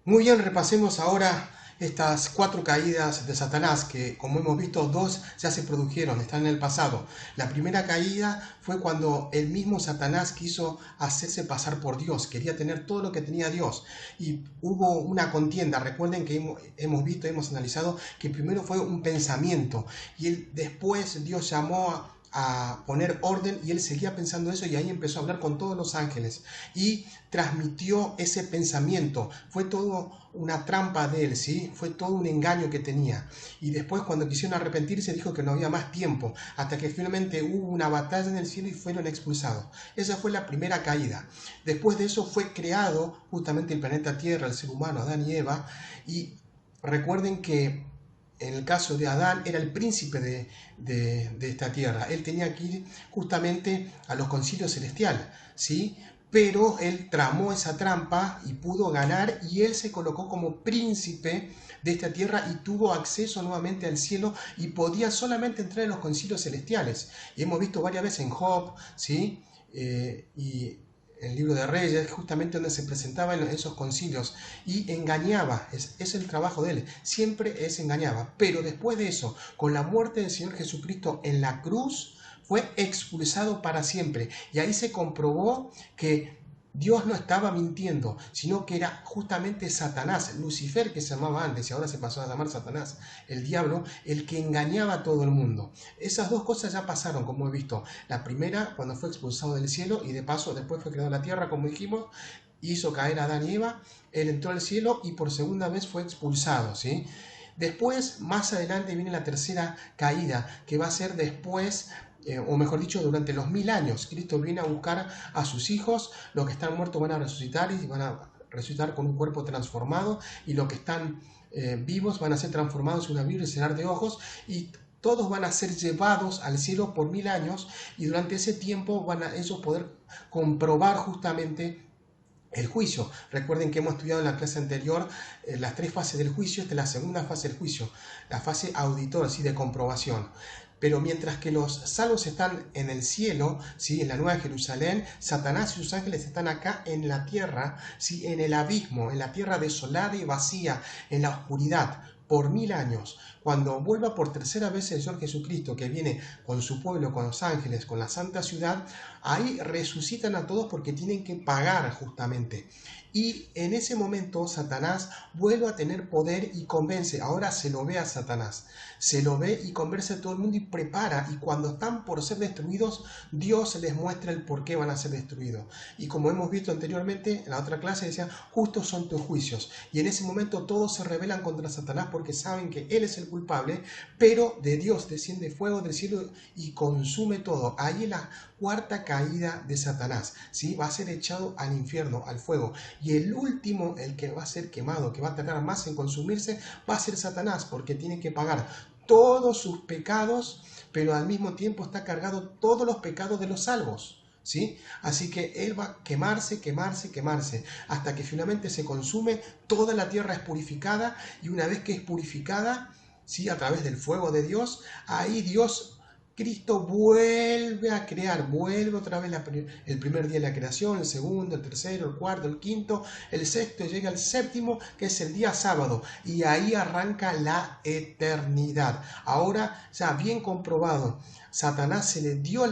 Muy bien, repasemos ahora estas 4 caídas de Satanás, que como hemos visto 2 ya se produjeron, están en el pasado. La primera caída fue cuando el mismo Satanás quiso hacerse pasar por Dios, quería tener todo lo que tenía Dios, y hubo una contienda. Recuerden que hemos analizado que primero fue un pensamiento, y después Dios llamó a poner orden y él seguía pensando eso y ahí empezó a hablar con todos los ángeles y transmitió ese pensamiento. Fue todo una trampa de él, ¿sí? Fue todo un engaño que tenía. Y después cuando quisieron arrepentirse dijo que no había más tiempo, hasta que finalmente hubo una batalla en el cielo y fueron expulsados. Esa fue la primera caída. Después de eso fue creado justamente el planeta Tierra, el ser humano, Adán y Eva, y recuerden que en el caso de Adán era el príncipe de esta tierra. Él tenía que ir justamente a los concilios celestiales, ¿sí? Pero él tramó esa trampa y pudo ganar y él se colocó como príncipe de esta tierra y tuvo acceso nuevamente al cielo y podía solamente entrar en los concilios celestiales. Y hemos visto varias veces en Job, ¿sí? Y en el libro de Reyes, justamente donde se presentaba en esos concilios y engañaba, es el trabajo de él, siempre engañaba, pero después de eso, con la muerte del Señor Jesucristo en la cruz, fue expulsado para siempre y ahí se comprobó que Dios no estaba mintiendo, sino que era justamente Satanás, Lucifer, que se llamaba antes y ahora se pasó a llamar Satanás, el diablo, el que engañaba a todo el mundo. Esas dos cosas ya pasaron, como he visto. La primera, cuando fue expulsado del cielo, y de paso después fue creado la tierra, como dijimos, hizo caer a Adán y Eva, él entró al cielo y por segunda vez fue expulsado, ¿sí? Después, más adelante, viene la tercera caída, que va a ser después, o mejor dicho, durante los 1000 años. Cristo viene a buscar a sus hijos, los que están muertos van a resucitar y van a resucitar con un cuerpo transformado, y los que están vivos van a ser transformados en un abrir y cerrar de ojos, y todos van a ser llevados al cielo por 1000 años, y durante ese tiempo van a ellos poder comprobar justamente el juicio. Recuerden que hemos estudiado en la clase anterior las 3 fases del juicio. Esta es la segunda fase del juicio, la fase auditor, ¿sí? De comprobación. Pero mientras que los salvos están en el cielo, ¿sí? En la Nueva Jerusalén, Satanás y sus ángeles están acá en la tierra, ¿sí? En el abismo, en la tierra desolada y vacía, en la oscuridad, por 1000 años. Cuando vuelva por tercera vez el Señor Jesucristo, que viene con su pueblo, con los ángeles, con la santa ciudad, ahí resucitan a todos porque tienen que pagar justamente. Y en ese momento Satanás vuelve a tener poder y convence. Ahora se lo ve a Satanás. Se lo ve y convence a todo el mundo y prepara. Y cuando están por ser destruidos, Dios les muestra el por qué van a ser destruidos. Y como hemos visto anteriormente, en la otra clase decía, justos son tus juicios. Y en ese momento todos se rebelan contra Satanás porque saben que él es el culpable, pero de Dios desciende fuego del cielo y consume todo. Ahí es la cuarta caída de Satanás, ¿sí? Va a ser echado al infierno, al fuego. Y el último, el que va a ser quemado, que va a tardar más en consumirse, va a ser Satanás, porque tiene que pagar todos sus pecados, pero al mismo tiempo está cargado todos los pecados de los salvos, ¿sí? Así que él va a quemarse, hasta que finalmente se consume, toda la tierra es purificada, y una vez que es purificada, ¿sí? A través del fuego de Dios, ahí Cristo vuelve a crear, vuelve otra vez el primer día de la creación, el segundo, el tercero, el cuarto, el quinto, el sexto, llega el séptimo, que es el día sábado, y ahí arranca la eternidad. Ahora, ya bien comprobado, Satanás se le dio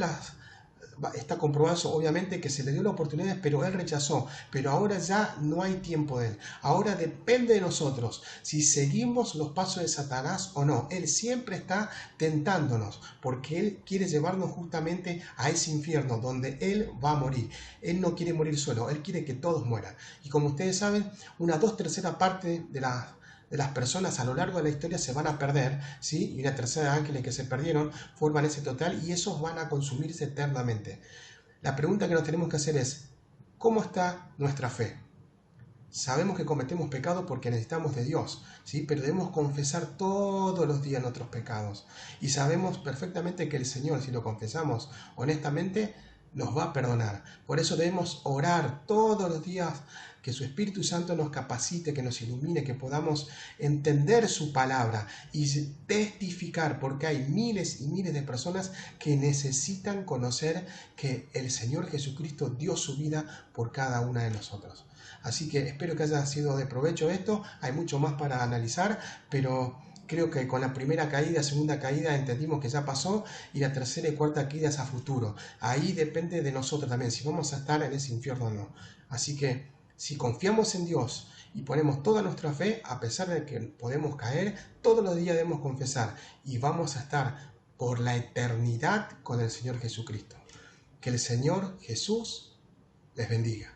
está comprobado eso, obviamente, que se le dio la oportunidad, pero él rechazó. Pero ahora ya no hay tiempo de él. Ahora depende de nosotros si seguimos los pasos de Satanás o no. Él siempre está tentándonos porque él quiere llevarnos justamente a ese infierno donde él va a morir. Él no quiere morir solo, él quiere que todos mueran. Y como ustedes saben, una 2/3 parte de las personas a lo largo de la historia se van a perder, ¿sí? Y una tercera de ángeles que se perdieron forman ese total y esos van a consumirse eternamente. La pregunta que nos tenemos que hacer es, ¿cómo está nuestra fe? Sabemos que cometemos pecados porque necesitamos de Dios, ¿sí? Pero debemos confesar todos los días nuestros pecados. Y sabemos perfectamente que el Señor, si lo confesamos honestamente, nos va a perdonar. Por eso debemos orar todos los días, que su Espíritu Santo nos capacite, que nos ilumine, que podamos entender su palabra y testificar, porque hay miles y miles de personas que necesitan conocer que el Señor Jesucristo dio su vida por cada una de nosotros. Así que espero que haya sido de provecho esto. Hay mucho más para analizar, pero creo que con la primera caída, segunda caída, entendimos que ya pasó, y la tercera y cuarta caída es a futuro. Ahí depende de nosotros también, si vamos a estar en ese infierno o no. Así que si confiamos en Dios y ponemos toda nuestra fe, a pesar de que podemos caer, todos los días debemos confesar y vamos a estar por la eternidad con el Señor Jesucristo. Que el Señor Jesús les bendiga.